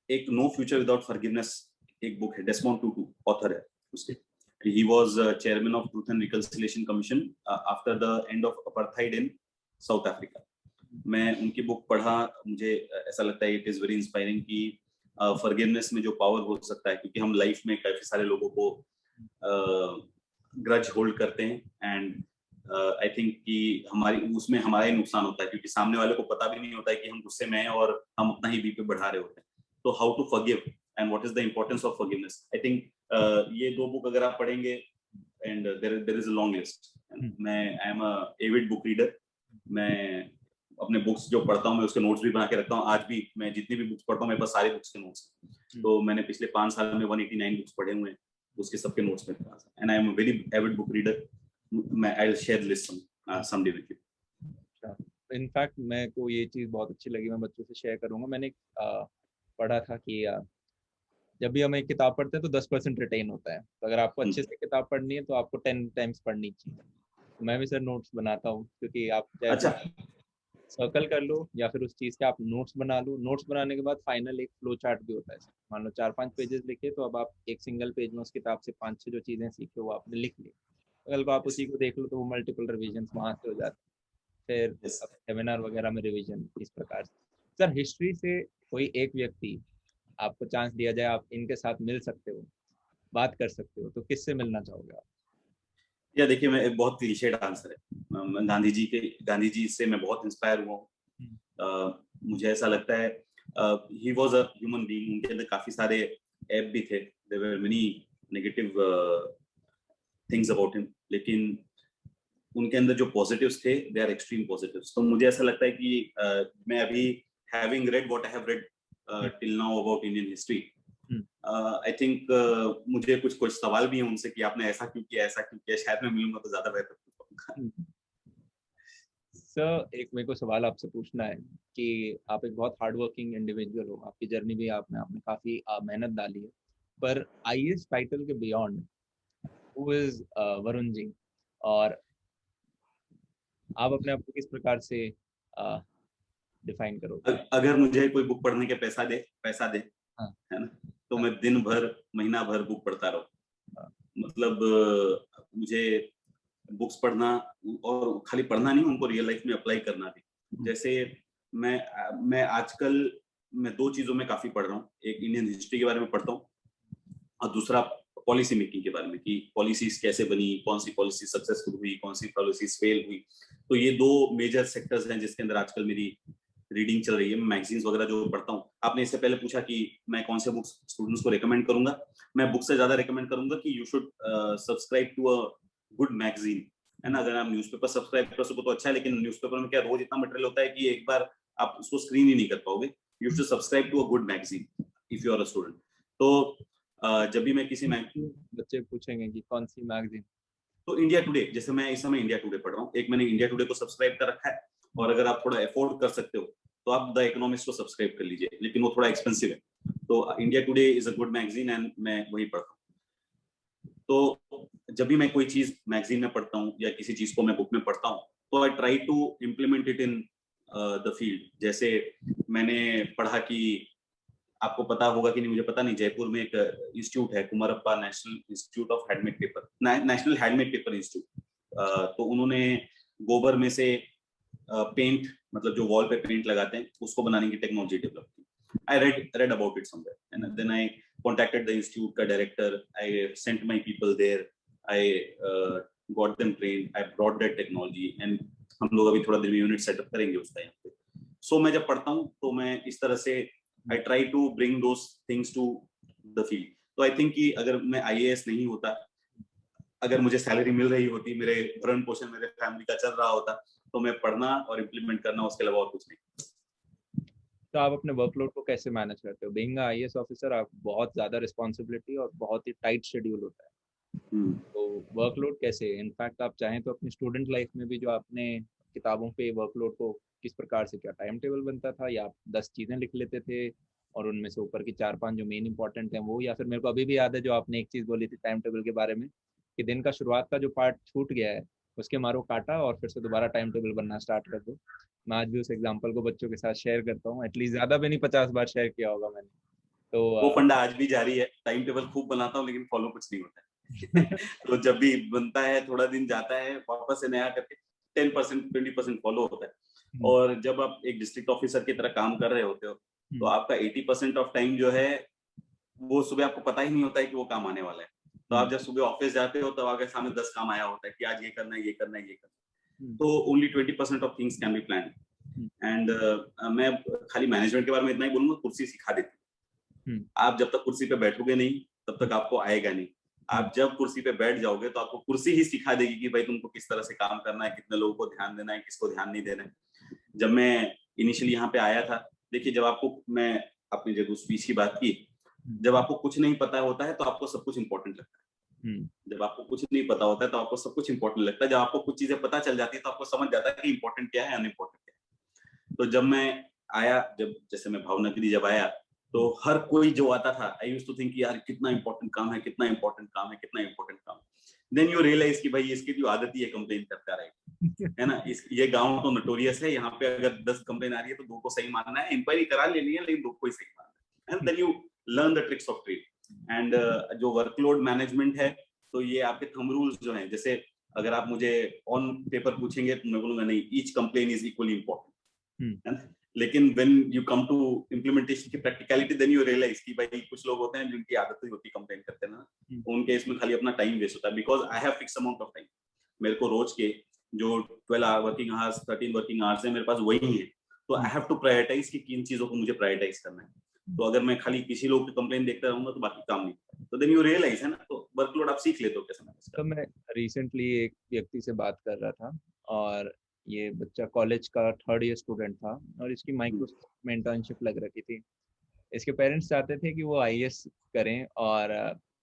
एक नो फ्यूचर विदाउट फॉरगिवनेस एक बुक है, डेस्मोंड टूटू ऑथर है उसके। He was chairman of Truth and Reconciliation Commission after the end of apartheid in South Africa. मैं उनकी बुक पढ़ा, मुझे ऐसा लगता है इट इज वेरी इंस्पायरिंग कि फॉरगिवनेस में जो पावर हो सकता है, क्योंकि हम लाइफ में काफी सारे लोगों को ग्रज होल्ड करते हैं, एंड आई थिंक कि उसमें हमारा ही नुकसान होता है, क्योंकि सामने वाले को पता भी नहीं होता है कि हम गुस्से में हैं और हम अपना ही बीपी बढ़ा रहे होते हैं। तो how to forgive and what is the importance of forgiveness, I think ये दो बुक अगर आप पढ़ेंगे, and there is a long list. मैं I am a avid book reader. मैं अपने बुक्स जो पढ़ता हूँ मैं उसके नोट्स भी बना के रखता हूँ। आज भी मैं जितनी भी बुक्स पढ़ता हूँ मेरे पास सारे बुक्स के नोट्स हैं। तो मैंने पिछले 5 साल में 189 बुक्स पढ़े हुए हैं, उसके सबके नोट्स मेरे पास हैं, and I am a very avid book reader. मैं I will share list someday with you. In fact मेरे को ये चीज़ बहुत अच्छी लगी, मैं बच्चों से शेयर करूंगा। मैंने पढ़ा था कि जब भी हम एक किताब पढ़ते हैं तो 10% रिटेन होता है, तो अगर आपको अच्छे से किताब पढ़नी है तो आपको 10 टाइम्स पढ़नी चाहिए। तो मैं भी सर नोट्स बनाता हूँ, क्योंकि आप चाहे अच्छा, सर्कल कर लो या फिर उस चीज़ के आप नोट्स बना लो। नोट्स बनाने के बाद फाइनल एक फ्लो चार्ट भी होता है। मान लो 4-5 पेजेस लिखे, तो अब आप एक सिंगल पेज में उस किताब से 5-6 जो चीज़ें सीखे वो आपने लिख ली, कल को आप उसी को देख लो तो वो मल्टीपल रिविजन वहाँ से हो जाते हैं। फिर सेमिनार वगैरह में रिविजन इस प्रकार से। सर हिस्ट्री से कोई एक व्यक्ति आपको चांस दिया जाए, आप इनके साथ मिल सकते हो, बात कर सकते हो, तो किससे मिलना चाहोगे आप? या देखिए, मैं एक बहुत क्लीशेड आंसर है, गांधी जी से मैं बहुत इंस्पायर हुआ हूँ। मुझे ऐसा लगता है he was a human being. उनके अंदर काफी सारे ऐप भी थे, there were many negative things about him, लेकिन उनके अंदर जो पॉजिटिव्स थे दे आर एक्सट्रीम पॉजिटिव्स। तो मुझे ऐसा लगता है कि मैं अभी having red what I have read till now about Indian history, I think मुझे कुछ सवाल भी हैं उनसे कि आपने ऐसा क्यों किया, ऐसा क्यों किया। शायद मैं मिलूंगा तो ज्यादा बेहतर होगा। सर एक मेरे को सवाल आपसे पूछना है कि आप एक बहुत हार्ड वर्किंग इंडिविजुअल हो, आपकी जर्नी भी आपने काफी मेहनत डाली है, पर आईएएस टाइटल के beyond who is Varun ji, और आप अपने आप को किस प्रकार से डिफाइन करोगे? अगर मुझे कोई बुक पढ़ने के पैसा दे, हाँ, है ना, तो हाँ, मैं दिन भर महीना भर बुक पढ़ता रहूं। हाँ, मतलब मुझे बुक्स पढ़ना, और खाली पढ़ना नहीं, उनको रियल लाइफ में अप्लाई करना भी। जैसे मैं आजकल मैं 2 चीजों में काफी पढ़ रहा हूँ। एक इंडियन हिस्ट्री के बारे में पढ़ता हूँ, और दूसरा पॉलिसी मेकिंग के बारे में कि पॉलिसीज कैसे बनी, कौन सी पॉलिसी सक्सेसफुल हुई, कौन सी पॉलिसीज फेल हुई। तो ये 2 मेजर सेक्टर्स हैं जिसके अंदर आजकल मेरी रीडिंग चल रही है। मैं मैगजीन्स वगैरह जो पढ़ता हूँ, आपने इससे पहले पूछा कि मैं कौन से बुक्स स्टूडेंट्स को रेकमेंड करूंगा। मैं बुक से ज्यादा रेकमेंड करूंगा कि you should subscribe to a good magazine, है ना। अगर आप न्यूज़पेपर सब्सक्राइब कर सको तो अच्छा है, लेकिन न्यूज़पेपर में क्या रोज इतना मटेरियल होता है कि एक बार आप उसको स्क्रीन ही नहीं कर पाओगे। You should subscribe to a good magazine if you are a student. तो जब भी मैं किसी बच्चे पूछेंगे कि कौन सी मैगजीन, तो इंडिया टुडे, जैसे मैं इस समय इंडिया टुडे पढ़ रहा हूँ, एक मैंने इंडिया टुडे को सब्सक्राइब कर रखा है। और अगर आप थोड़ा अफोर्ड कर सकते हो तो आप द इकोनॉमिस्ट को सब्सक्राइब कर लीजिए, लेकिन वो थोड़ा एक्सपेंसिव है। तो India today is a good magazine and मैं वही पढ़ता हूँ। तो जब भी मैं कोई चीज मैगजीन में पढ़ता हूँ या किसी चीज को मैं बुक में पढ़ता हूँ, तो I try to implement it in the field. जैसे मैंने पढ़ा कि आपको पता होगा कि नहीं मुझे पता नहीं, जयपुर में एक इंस्टीट्यूट है, Kumarappa national institute of handmade paper, national handmade paper institute. तो उन्होंने गोबर में से पेंट, मतलब जो वॉल पे पेंट लगाते हैं उसको बनाने की टेक्नोलॉजी डेवलप की। I read about it somewhere, and then I contacted the institute का director. I sent my people there. I got them trained. I brought that technology, and हम लोग अभी थोड़ा देर में यूनिट सेटअप करेंगे उसका यहाँ पे। So मैं जब पढ़ता हूँ तो मैं इस तरह से I try to bring those things to the field. तो I think कि अगर मैं IAS नहीं होता, अगर मुझे सैलरी मिल रही होती, मेरे भरण पोषण मेरे फैमिली का चल रहा होता, तो मैं पढ़ना और इम्प्लीमेंट करना, उसके अलावा और कुछ नहीं। तो आप अपने वर्कलोड को कैसे मैनेज करते हो? बीइंग आईएएस ऑफिसर आप बहुत ज्यादा रिस्पॉन्सिबिलिटी और बहुत ही टाइट शेड्यूल होता है, तो वर्कलोड कैसे? इनफैक्ट आप चाहें तो अपनी स्टूडेंट लाइफ में भी जो आपने किताबों पे वर्कलोड को किस प्रकार से, क्या टाइम टेबल बनता था या आप 10 चीजें लिख लेते थे और उनमें से ऊपर की 4-5 जो मेन इंपॉर्टेंट हैं वो, या फिर मेरे को अभी भी याद है जो आपने एक चीज बोली थी टाइम टेबल के बारे में कि दिन का शुरुआत का जो पार्ट छूट गया है उसके मारो काटा और फिर से दोबारा टाइम टेबल बनना स्टार्ट कर दो। मैं आज भी उस एग्जाम्पल को बच्चों के साथ शेयर करता हूँ, एटलीस्ट ज्यादा भी नहीं 50 बार शेयर किया होगा मैंने। तो वो फंडा आज भी जारी है। टाइम टेबल खूब बनाता हूँ लेकिन फॉलो कुछ नहीं होता है। तो जब भी बनता है थोड़ा दिन जाता है, वापस से नया करके 10% 20% फॉलो होता है। और जब आप एक डिस्ट्रिक्ट ऑफिसर की तरह काम कर रहे होते हो तो आपका 80% ऑफ टाइम जो है वो सुबह आपको पता ही नहीं होता है कि वो काम आने वाला है। तो आप जब सुबह ऑफिस जाते हो तो आपके सामने 10 काम आया होता है कि आज ये करना है, ये करना है, ये करना है। तो only 20% of things can be plan. And मैं खाली मैनेजमेंट के बारे में इतना ही बोलूंगा, कुर्सी सिखा देती है। आप जब तक कुर्सी पे बैठोगे नहीं तब तक आपको आएगा नहीं। आप जब कुर्सी पे बैठ जाओगे तो आपको कुर्सी ही सिखा देगी कि भाई तुमको किस तरह से काम करना है, कितने लोगों को ध्यान देना है, किसको ध्यान नहीं देना है। जब मैं इनिशियली यहाँ पे आया था, देखिए जब आपको, मैं अपनी जब स्पीच की बात की, जब आपको कुछ नहीं पता होता है तो आपको सब कुछ इंपॉर्टेंट लगता है। जब आपको कुछ नहीं पता होता है तो आपको सब कुछ इंपॉर्टेंट लगता है। जब आपको कुछ चीजें पता चल जाती है तो आपको समझ जाता है कि इंपॉर्टेंट क्या है, अनइम्पोर्टेंट क्या है। तो जब मैं आया, जब जैसे मैं भावनगरी जब आया तो हर कोई जो आता था, आई यूज्ड टू थिंक यार कितना इंपॉर्टेंट काम है, कितना इंपॉर्टेंट काम है, कितना इंपॉर्टेंट काम है। देन यू रियलाइज कि भाई इसकी जो आदत ही है कंप्लेन करता रहे, है ना। ये गांव तो नोटोरियस है, यहाँ पे अगर 10 कंप्लेन आ रही है तो 2 को सही मानना है, इंक्वायरी करा लेनी है लेकिन 2 को ही सही मानना है। And then you learn the tricks of trade. And जो वर्कलोड मैनेजमेंट है तो ये आपके थंब रूल्स जो हैं, जैसे अगर आप मुझे ऑन पेपर पूछेंगे तो मैं बोलूंगा नहीं, each complain is equally important. लेकिन when you come to implementation की प्रैक्टिकलिटी, देन यू रियलाइज कि भाई कुछ लोग होते हैं जिनकी आदत ही होती है कंप्लेन करते हैं ना, उनके इसमें खाली अपना टाइम वेस्ट होता है। Because I have fix amount of time. मेरे को रोज के जो 12 वर्किंग आवर्स, 13 वर्किंग आवर्स है मेरे पास, वही है। तो आई हैव टू प्रायोरिटाइज कि किन चीजों को मुझे प्रायोरिटाइज करना है। तो अगर मैं खाली किसी लोग की कंप्लेन देखता रहूंगा तो बाकी काम नहीं। तो देन यू रियलाइज, है ना, तो वर्कलोड आप सीख लेते हो कैसे मैनेज करना। तो मैं रिसेंटली एक व्यक्ति से बात कर रहा था और ये बच्चा कॉलेज का 3rd ईयर स्टूडेंट था और इसकी माइक्रोसॉफ्ट में इंटर्नशिप लग रखी थी। इसके पेरेंट्स चाहते थे कि वो आईएएस करें और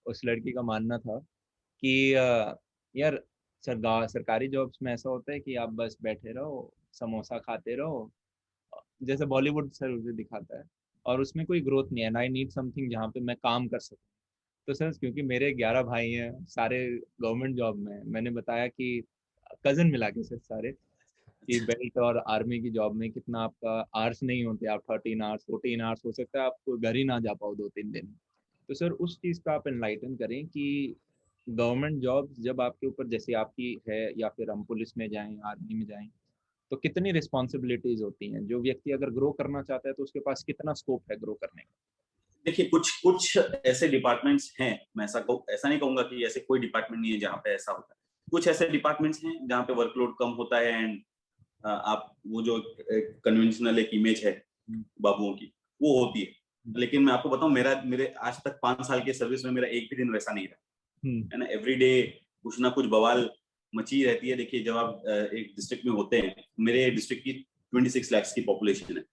उस लड़की का मानना था कि यार सरकारी जॉब्स में ऐसा होता है कि आप बस बैठे रहो, समोसा खाते रहो, जैसे बॉलीवुड सर दिखाता है, और उसमें कोई ग्रोथ नहीं है। आई नीड समथिंग जहाँ पे मैं काम कर सकूँ। तो सर क्योंकि मेरे 11 भाई हैं, सारे गवर्नमेंट जॉब में हैं, मैंने बताया कि कजन मिला के सर सारे, कि बेल्ट और आर्मी की जॉब में कितना आपका आवर्स नहीं होते, आप 13 आवर्स 14 आवर्स, हो सकता है आप घर ही ना जा पाओ 2-3 दिन। तो सर उस चीज़ का आप एनलाइटन करें कि गवर्नमेंट जॉब जब आपके ऊपर जैसे आपकी है, या फिर हम पुलिस में जाएं, आर्मी में जाएं, तो कितनी रिस्पॉन्सिबिलिटीज होती हैं। जो व्यक्ति अगर ग्रो करना चाहता है तो उसके पास कितना स्कोप है ग्रो करने का। देखिए कुछ कुछ ऐसे डिपार्टमेंट्स हैं, मैं ऐसा नहीं कहूंगा कि ऐसे कोई डिपार्टमेंट नहीं है जहाँ पे ऐसा होता है। कुछ ऐसे डिपार्टमेंट्स हैं जहाँ पे वर्कलोड कम होता है एंड आप वो जो कन्वेंशनल एक इमेज है बाबुओं की वो होती है। लेकिन मैं आपको बताऊं, मेरे आज तक 5 साल के सर्विस में मेरा एक भी दिन वैसा नहीं रहा, है ना। एवरी डे कुछ ना कुछ बवाल मची रहती है। देखिए जब आप एक डिस्ट्रिक्ट में होते हैं, मेरे डिस्ट्रिक्ट की 26 लाख की पॉपुलेशन है,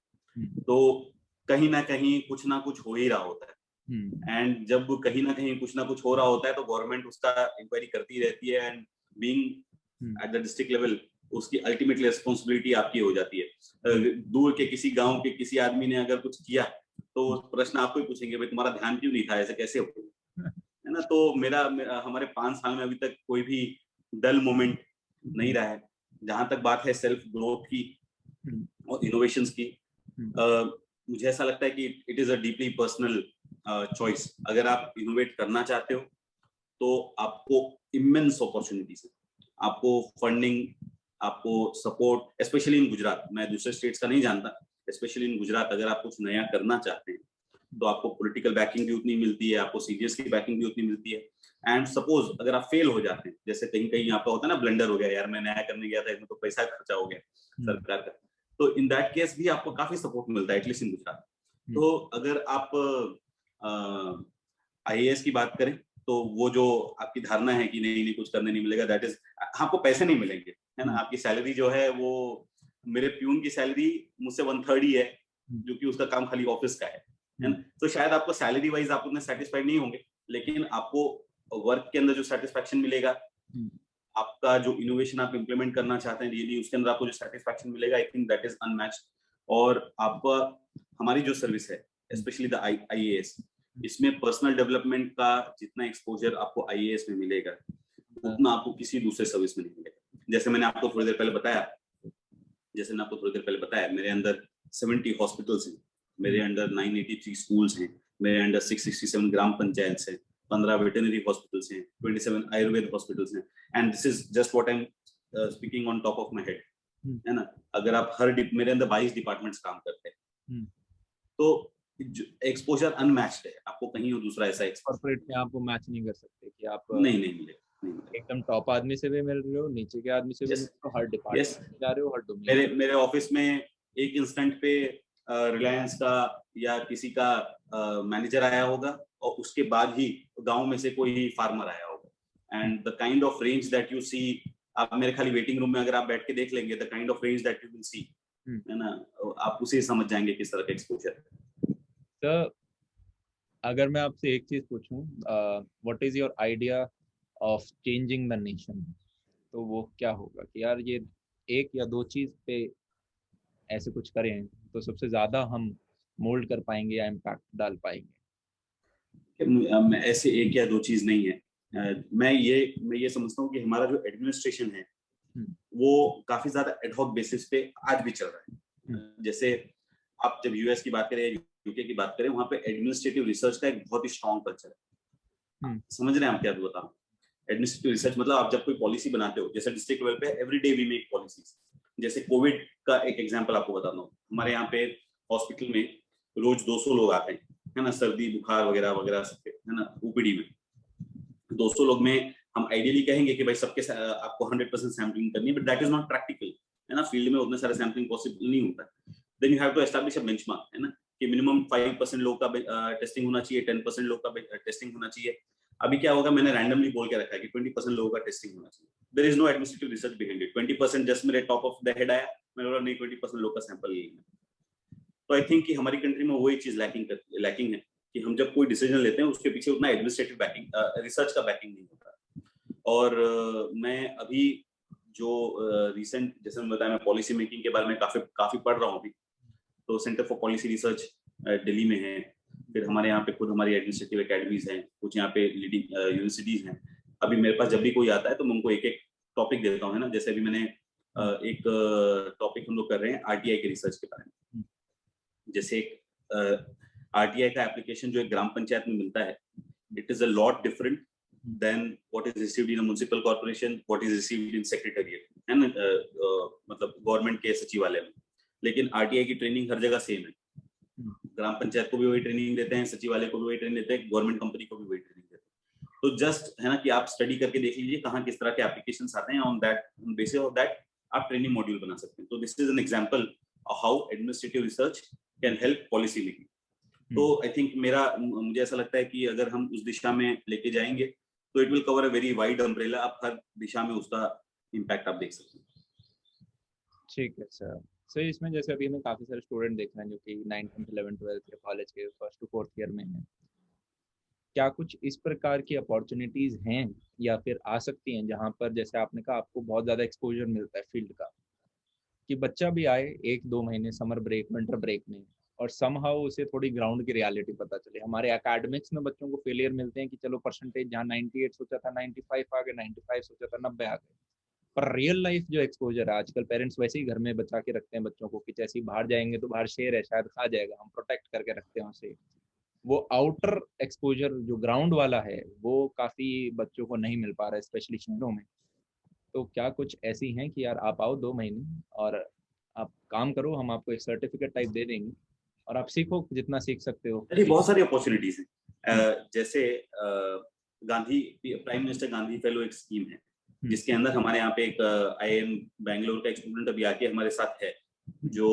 तो कहीं ना कहीं कुछ ना कुछ हो ही रहा होता है। एंड जब कहीं ना कहीं कुछ ना कुछ हो रहा होता है तो गवर्नमेंट उसका इंक्वायरी करती रहती है। And being at the district level उसकी अल्टीमेटली रिस्पॉन्सिबिलिटी आपकी हो जाती है। दूर के किसी गांव के किसी आदमी ने अगर कुछ किया तो प्रश्न आपको ही पूछेंगे, भाई तुम्हारा ध्यान क्यों नहीं था, ऐसे कैसे हो, है ना। तो हमारे 5 साल में अभी तक कोई भी डल मोमेंट नहीं रहा है। जहां तक बात है सेल्फ ग्रोथ की और इनोवेशंस की, मुझे ऐसा लगता है कि it is a deeply personal choice. अगर आप इनोवेट करना चाहते हो तो आपको इमेंस अपॉर्चुनिटीज है। आपको फंडिंग आपको सपोर्ट, स्पेशली इन गुजरात, मैं दूसरे स्टेट्स का नहीं जानता, स्पेशली इन गुजरात अगर आप कुछ नया करना चाहते हैं तो आपको पॉलिटिकल बैकिंग भी उतनी मिलती है, आपको सीनियर्स की बैकिंग भी उतनी मिलती है। एंड सपोज अगर आप फेल हो जाते हैं, जैसे कहीं कहीं आपका होता है ना, ब्लंडर हो गया यार, मैं नया करने गया था, इसमें तो पैसा खर्चा हो गया सरकार का, तो इन दैट केस भी आपको काफी सपोर्ट मिलता है, एटलीस्ट इन गुजरात। तो अगर आप आईएएस की बात करें तो वो जो आपकी धारणा है कि नहीं नहीं कुछ करने नहीं मिलेगा, दैट इज, आपको पैसे नहीं मिलेंगे, है ना, आपकी सैलरी जो है वो, मेरे प्यून की सैलरी मुझसे 1/3 ही है, जो कि उसका काम खाली ऑफिस का है ना। तो शायद आपको सैलरी वाइज आप उतने सेटिस्फाइड नहीं होंगे, लेकिन आपको वर्क के अंदर जो सेटिस्फैक्शन मिलेगा, आपका जो इनोवेशन आप इंप्लीमेंट करना चाहते हैं रियली, उसके अंदर आपको जो सेटिस्फैक्शन मिलेगा, आई थिंक दैट इज अनमैच्ड। और आपका, हमारी जो सर्विस है स्पेशली द आईएएस, इसमें पर्सनल डेवलपमेंट का जितना एक्सपोजर आपको आईएएस में मिलेगा उतना आपको किसी दूसरे सर्विस में नहीं मिलेगा। जैसे मैंने आपको थोड़ी देर पहले बताया, मेरे अंदर 70 हॉस्पिटल्स हैं, मेरे अंडर 983 स्कूल्स हैं, मेरे अंडर 667 ग्राम पंचायत हैं, 15 वेटरनरी हॉस्पिटल्स हैं, 27 आयुर्वेद हॉस्पिटल्स हैं, and this is just what I am speaking on top of my head, है ना। अगर आप मेरे अंदर 22 डिपार्टमेंट्स काम करते हैं, तो एक्सपोजर अनमैच्ड है, आपको कहीं और दूसरा ऐसा कॉर्पोरेट में आप वो मैच नहीं कर सकते कि आप नहीं मिलेगा, एकदम टॉप आदमी से भी मिल रहे हो, नीचे के आदमी से भी मिल रहे हो, हर डिपार्टमेंट में जा रहे हो, हर डोमेन। मेरे ऑफिस में एक इंस्टेंट पे रिलायंस का या किसी का मैनेजर आया होगा, और उसके बाद ही गांव में से कोई फार्मर आया होगा, and the kind of range that you see, आप मेरे खाली वेटिंग रूम में अगर आप बैठ के देख लेंगे, the kind of range that you will see, है ना, आप उसे समझ जाएंगे किस तरह का एक्सपोजर। तो अगर मैं आपसे एक चीज पूछूं, what is your idea of changing the nation, तो वो क्या होगा कि यार ये एक या दो चीज पे ऐसे कुछ करें तो सबसे ज्यादा हम मोल्ड कर पाएंगे या इम्पैक्ट डाल पाएंगे? ऐसे एक या दो चीज नहीं है। मैं ये समझता हूँ कि हमारा जो एडमिनिस्ट्रेशन है वो काफी ज्यादा एडहॉक बेसिस पे आज भी चल रहा है। जैसे आप जब यूएस की बात करें, यूके की बात करें, वहां पे एडमिनिस्ट्रेटिव रिसर्च का एक बहुत ही स्ट्रॉन्ग कल्चर है। समझ रहे हैं आप क्या बता रहा हूँ? एडमिनिस्ट्रेटिव रिसर्च मतलब आप जब कोई पॉलिसी बनाते हो, जैसे डिस्ट्रिक्ट लेवल पे every day we make policies. जैसे कोविड का एक एग्जांपल आपको बताता हूँ, हमारे यहाँ पे हॉस्पिटल में रोज 200 लोग आते हैं, है ना, सर्दी बुखार वगैरह वगैरह सबके, है ना, ओपीडी में 200 लोग में हम आइडियली कहेंगे कि भाई सबके आपको 100% सैम्पलिंग करनी है, but that is not practical, है ना, फील्ड में उतने सारे सैम्पलिंग पॉसिबल नहीं होता। Then you have to establish a benchmark, है ना, कि मिनिमम 5% लोग का टेस्टिंग होना चाहिए, 10% लोग का टेस्टिंग होना चाहिए। अभी क्या होगा, मैंने रैंडमली बोल के रखा है कि 20% लोगों का टेस्टिंग होना चाहिए। There is no administrative research behind it. 20% just मेरे टॉप ऑफ द हेड आया, मैंने बोला नहीं 20% लोग का सैंपल लेना। तो आई थिंक कि हमारी कंट्री में वही चीज लैकिंग है कि हम जब कोई डिसीजन लेते हैं उसके पीछे उतना एडमिनिस्ट्रेटिव बैकिंग, रिसर्च का बैकिंग नहीं होता। और मैं अभी जो रिसेंट, जैसे मैं बताया, मैं पॉलिसी मेकिंग के बारे में काफी पढ़ रहा हूँ अभी। तो centre for policy research Delhi में है, फिर हमारे यहाँ पे खुद हमारी एडमिनिस्ट्रेटिव एकेडमीज हैं, कुछ यहाँ पे लीडिंग यूनिवर्सिटीज हैं। अभी मेरे पास जब भी कोई आता है तो मैं उनको एक एक टॉपिक देता हूँ, है ना। जैसे अभी मैंने एक टॉपिक हम लोग कर रहे हैं आरटीआई के रिसर्च के बारे में। जैसे एक आरटीआई का एप्लीकेशन जो एक ग्राम पंचायत में मिलता है, it is a lot different than what is received in a municipal corporation, what is received in secretariat, है ना, मतलब गवर्नमेंट के सचिवालय में। लेकिन आरटीआई की ट्रेनिंग हर जगह सेम है। ग्राम पंचायत को भी वही ट्रेनिंग देते हैं, सचिवालय को भी वही ट्रेनिंग देते हैं, गवर्नमेंट कंपनी को भी वही ट्रेनिंग देते हैं। तो जस्ट, है ना, कि आप स्टडी करके देख लीजिए कहाँ किस तरह के एप्लीकेशंस आते हैं, ऑन बेसिस ऑफ दैट आप ट्रेनिंग मॉड्यूल बना सकते हैं। तो this is an example of how administrative research can help policy making. तो आई थिंक मुझे ऐसा लगता है कि अगर हम उस दिशा में लेके जाएंगे तो it will cover a very wide umbrella, आप हर दिशा में उसका इम्पैक्ट आप देख सकते हैं। ठीक है सर। सर इसमें जैसे अभी हमें काफ़ी सारे स्टूडेंट देख रहे हैं जो कि 9th 10th 11th 12th के कॉलेज के 1st to 4th ईयर में हैं, क्या कुछ इस प्रकार की अपॉर्चुनिटीज़ हैं या फिर आ सकती हैं जहाँ पर जैसे आपने कहा आपको बहुत ज़्यादा एक्सपोजर मिलता है फील्ड का, कि बच्चा भी आए 1-2 महीने समर ब्रेक विंटर ब्रेक में और समहाउ उसे थोड़ी ग्राउंड की रियलिटी पता चले। हमारे एकेडमिक्स में बच्चों को फेलियर मिलते हैं कि चलो परसेंटेज जहाँ 98 सोचा था 95 आ गए, 95 सोचा था 90 आ गए, पर रियल लाइफ जो एक्सपोजर है, आजकल पेरेंट्स वैसे ही घर में बचा के रखते हैं बच्चों को कि जैसे ही बाहर जाएंगे तो बाहर शेर है शायद खा जाएगा, हम प्रोटेक्ट करके रखते हैं उसे। वो आउटर एक्सपोजर जो ग्राउंड वाला है वो काफी बच्चों को नहीं मिल पा रहा है, स्पेशली शहरों में। तो क्या कुछ ऐसी हैं कि यार आप आओ 2 महीने और आप काम करो, हम आपको एक सर्टिफिकेट टाइप दे देंगे और आप सीखो जितना सीख सकते हो। अरे बहुत सारी अपॉर्चुनिटीज हैं। हम्म, जैसे Gandhi prime minister Gandhi fellow एक स्कीम है, हम्म, जिसके अंदर हमारे यहाँ पे एक IIM बैंगलोर का एक स्टूडेंट अभी आके हमारे साथ है, जो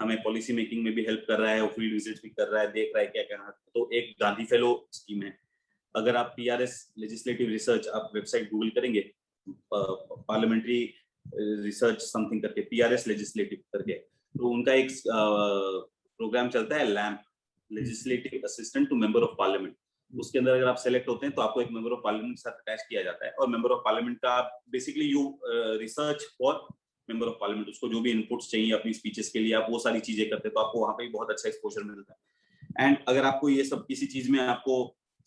हमें पॉलिसी मेकिंग में भी हेल्प कर रहा है और फील्ड विजिट भी कर रहा है, देख रहा है क्या क्या। तो एक गांधी फेलो स्कीम है। अगर आप PRS लेजिस्लेटिव रिसर्च, आप वेबसाइट गूगल करेंगे, पार्लियामेंट्री रिसर्च समथिंग करके, PRS लेजिस्लेटिव करके, तो उनका एक प्रोग्राम चलता है LAMP, legislative assistant to member of parliament. उसके अंदर अगर आप सेलेक्ट होते हैं तो आपको एक मेंबर ऑफ पार्लियामेंट के साथ अटैच किया जाता है, और मेंबर ऑफ पार्लियामेंट का basically you research for member of parliament, उसको जो भी इनपुट्स चाहिए अपनी स्पीचेस के लिए आप वो सारी चीजें करते हैं, तो आपको वहां पे बहुत अच्छा एक्सपोजर मिलता है। एंड अगर आपको ये सब किसी चीज में आपको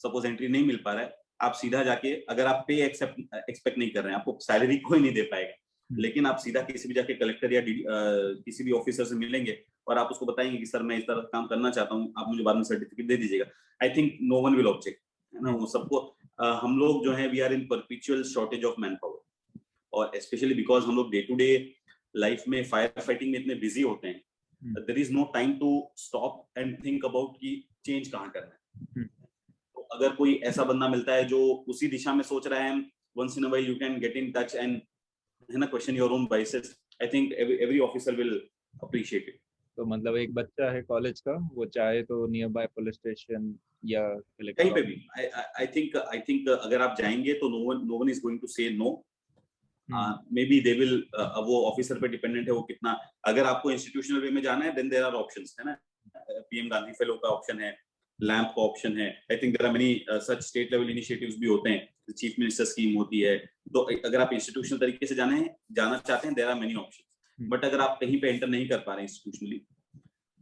सपोज एंट्री नहीं मिल पा रहा है, आप सीधा जाके, अगर आप पे एक्सपेक्ट नहीं कर रहे हैं, आपको सैलरी कोई नहीं दे पाएगा, लेकिन आप सीधा किसी भी जाके कलेक्टर या किसी भी ऑफिसर से मिलेंगे और आप उसको बताएंगे कि सर मैं इस तरह काम करना चाहता हूँ, आप मुझे बाद में सर्टिफिकेट दे दीजिएगा। I think no one will object, है ना। वो सबको हम लोग जो है we are in perpetual shortage of manpower, और स्पेशली बिकॉज हम लोग डे टू डे लाइफ में फायर फाइटिंग में इतने बिजी होते हैं, there is no time to stop and think about कि चेंज कहाँ करना है। तो अगर कोई ऐसा बंदा मिलता है जो उसी दिशा में सोच रहा है, once in a while you can get in touch and, है ना, question your own biases, I think every officer will appreciate it. तो मतलब एक बच्चा है कॉलेज का, वो चाहे तो नियर बाय पुलिस स्टेशन या कहीं कलेक्टर पे भी आई थिंक अगर आप जाएंगे तो no one is going to say no. Office. Maybe they will, वो ऑफिसर पे डिपेंडेंट है वो कितना, अगर आपको इंस्टीट्यूशनल वे में जाना है देन देयर आर ऑप्शंस, है ना। PM गांधी फेलो का ऑप्शन है, लैंप का ऑप्शन है, I think there are many such state level initiatives भी होते हैं, चीफ मिनिस्टर स्कीम होती है। तो अगर आप इंस्टीट्यूशनल तरीके से जाना चाहते हैं, there are many option. But अगर आप कहीं पे एंटर नहीं कर पा रहे इंस्टीट्यूशनली,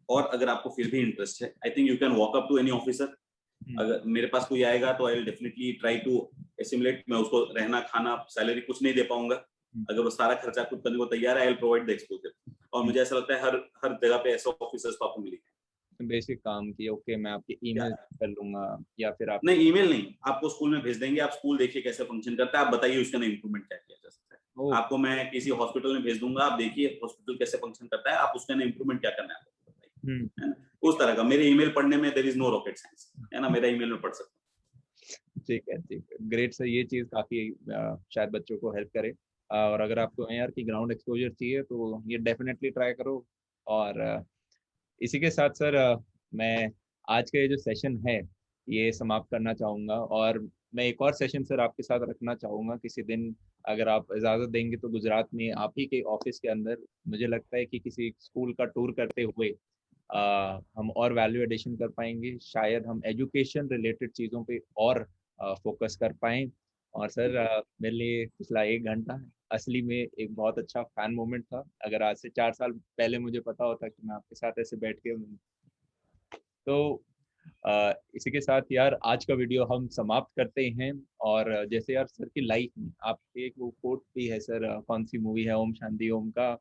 और अगर आपको फिर भी इंटरेस्ट है, I think you can walk up to any officer. अगर मेरे पास कोई आएगा तो I will definitely try to assimilate, मैं उसको रहना खाना सैलरी कुछ नहीं दे पाऊंगा, अगर वो सारा खर्चा खुद करने को तैयार है, I will provide the exposure. और मुझे ऐसा लगता है हर हर जगह पे ऐसे ऑफिसर्स तो आपको मिलेंगे। बेसिक काम की ओके, मैं आपकी क्या ईमेल कर लूंगा या फिर आप। नहीं, ईमेल नहीं, आपको स्कूल में भेज देंगे, आप स्कूल देखिए कैसे फंक्शन करता है, आप बताइए उसके अंदर इंप्रूवमेंट क्या किया जा सकता है। ओ, आपको मैं किसी हॉस्पिटल में भेज दूंगा, आप देखिए हॉस्पिटल कैसे फंक्शन करता है, आप उसके अंदर इंप्रूवमेंट क्या करना है आपको बताइए, हम्म, है ना। उस तरह का मेरे ईमेल पढ़ने में there is no rocket science, है ना, मेरा ईमेल में पढ़ सकते ठीक है ठीक है, ग्रेट सर। ये चीज़ काफ़ी शायद बच्चों को हेल्प करे। और अगर आपको यार की ग्राउंड एक्सपोजर चाहिए तो ये डेफिनेटली ट्राई करो। और इसी के साथ सर मैं आज का ये जो सेशन है ये समाप्त करना चाहूँगा, और मैं एक और सेशन सर आपके साथ रखना चाहूँगा किसी दिन, अगर आप इजाज़त देंगे तो गुजरात में आप ही के ऑफिस के अंदर। मुझे लगता है कि किसी स्कूल का टूर करते हुए हम और वैल्यू एडिशन कर पाएंगे, शायद हम एजुकेशन रिलेटेड चीज़ों पे और फोकस कर पाएं। और सर मेरे लिए पिछला 1 घंटा असली में एक बहुत अच्छा फैन मोमेंट था। अगर आज से 4 साल पहले मुझे पता होता कि मैं आपके साथ ऐसे बैठ के, तो इसी के साथ यार आज का वीडियो हम समाप्त करते हैं। और जैसे यार सर की लाइफ में आपके एक वो कोट भी है सर, कौन सी मूवी है, ओम शांति ओम का,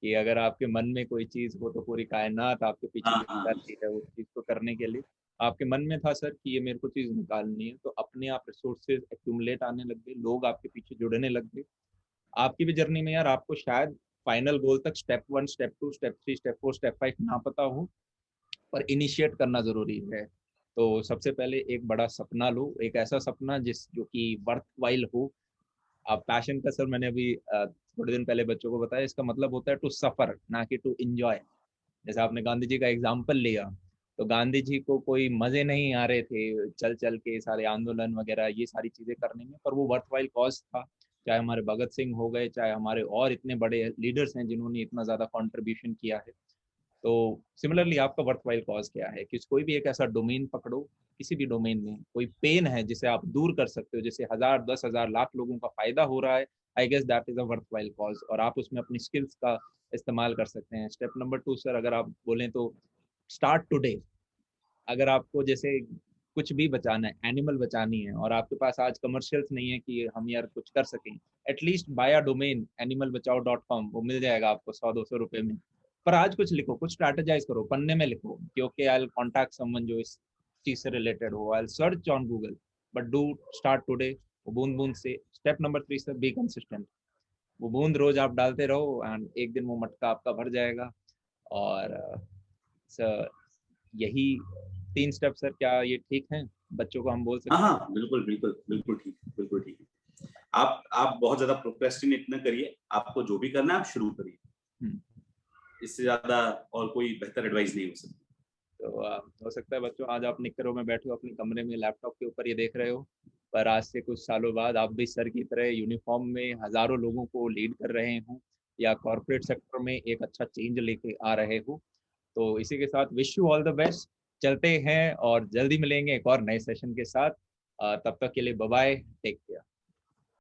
कि अगर आपके मन में कोई चीज हो तो पूरी कायनात आपके हैं। पीछे हाँ लग हाँ, जाती है उस चीज को करने के लिए। आपके मन में था सर कि ये मेरे को चीज निकालनी है, तो अपने आप रिसोर्सेज एक्यूमुलेट आने लग गए, लोग आपके पीछे जुड़ने लग गए। आपकी भी जर्नी में यार आपको शायद फाइनल गोल तक step 1 step 2 step 3 step 4 step 5 ना पता हो, पर इनिशिएट करना जरूरी है। तो सबसे पहले एक बड़ा सपना लो, एक ऐसा सपना जिस जो कि वर्थ वाइल हो। आप पैशन का सर मैंने अभी थोड़े दिन पहले बच्चों को बताया, इसका मतलब होता है टू सफर, ना कि टू एंजॉय। जैसे आपने गांधी जी का एग्जाम्पल लिया, तो गांधी जी को कोई मजे नहीं आ रहे थे चल चल के सारे आंदोलन वगैरह ये सारी चीजें करने में, पर वो वर्थ वाइल कॉज था। चाहे हमारे भगत सिंह हो गए, चाहे हमारे और इतने बड़े लीडर्स हैं जिन्होंने इतना ज्यादा कंट्रीब्यूशन किया है। तो सिमिलरली आपका वर्थ वाइल कॉज क्या है कि कोई भी एक ऐसा डोमेन पकड़ो, किसी भी डोमेन में कोई पेन है जिसे आप दूर कर सकते हो, जिसे 1000 10,000 लाख लोगों का फायदा हो रहा है, I guess that is a worthwhile cause, और आप उसमें अपनी स्किल्स का इस्तेमाल कर सकते हैं। स्टेप नंबर 2 सर अगर आप बोलें तो स्टार्ट टुडे। अगर आपको जैसे कुछ भी बचाना है, एनिमल बचानी है, और आपके पास आज कमर्शियल्स नहीं है कि हम यार कुछ कर सकें, at least by a domain animalbachao.com, वो मिल जाएगा आपको 100 200 रुपए में। पर आज कुछ लिखो, कुछ स्ट्रैटेजाइज करो, पन्ने में लिखो कि okay I will contact someone जो इस चीज से रिलेटेड हो, I will search on Google, but do start today. बूंद बूंद से। Step number 3 sir, be consistent. वो बूंद रोज आप डालते रहो एंड एक दिन वो मटका आपका भर जाएगा। और सर यही 3 स्टेप सर, क्या ये ठीक है? बच्चों को हम बोल हाँ सकते हैं? हाँ, बिल्कुल बिल्कुल बिल्कुल ठीक है, बिल्कुल ठीक है। आप बहुत ज्यादा प्रोक्रेस्टिनेट न करिए, आपको जो भी करना है आप शुरू करिए। हम्म। इससे ज्यादा और कोई बेहतर एडवाइस नहीं हो सकती। तो हो सकता है बच्चों आज आप निकरों में बैठे हो अपने कमरे में लैपटॉप के ऊपर ये देख रहे हो, पर आज से कुछ सालों बाद आप भी सर की तरह यूनिफॉर्म में हजारों लोगों को लीड कर रहे हो या कॉर्पोरेट सेक्टर में एक अच्छा चेंज लेके आ रहे हो। तो इसी के साथ wish you all the best. चलते हैं और जल्दी मिलेंगे एक और नए सेशन के साथ। तब तक के लिए बाय बाय, टेक केयर।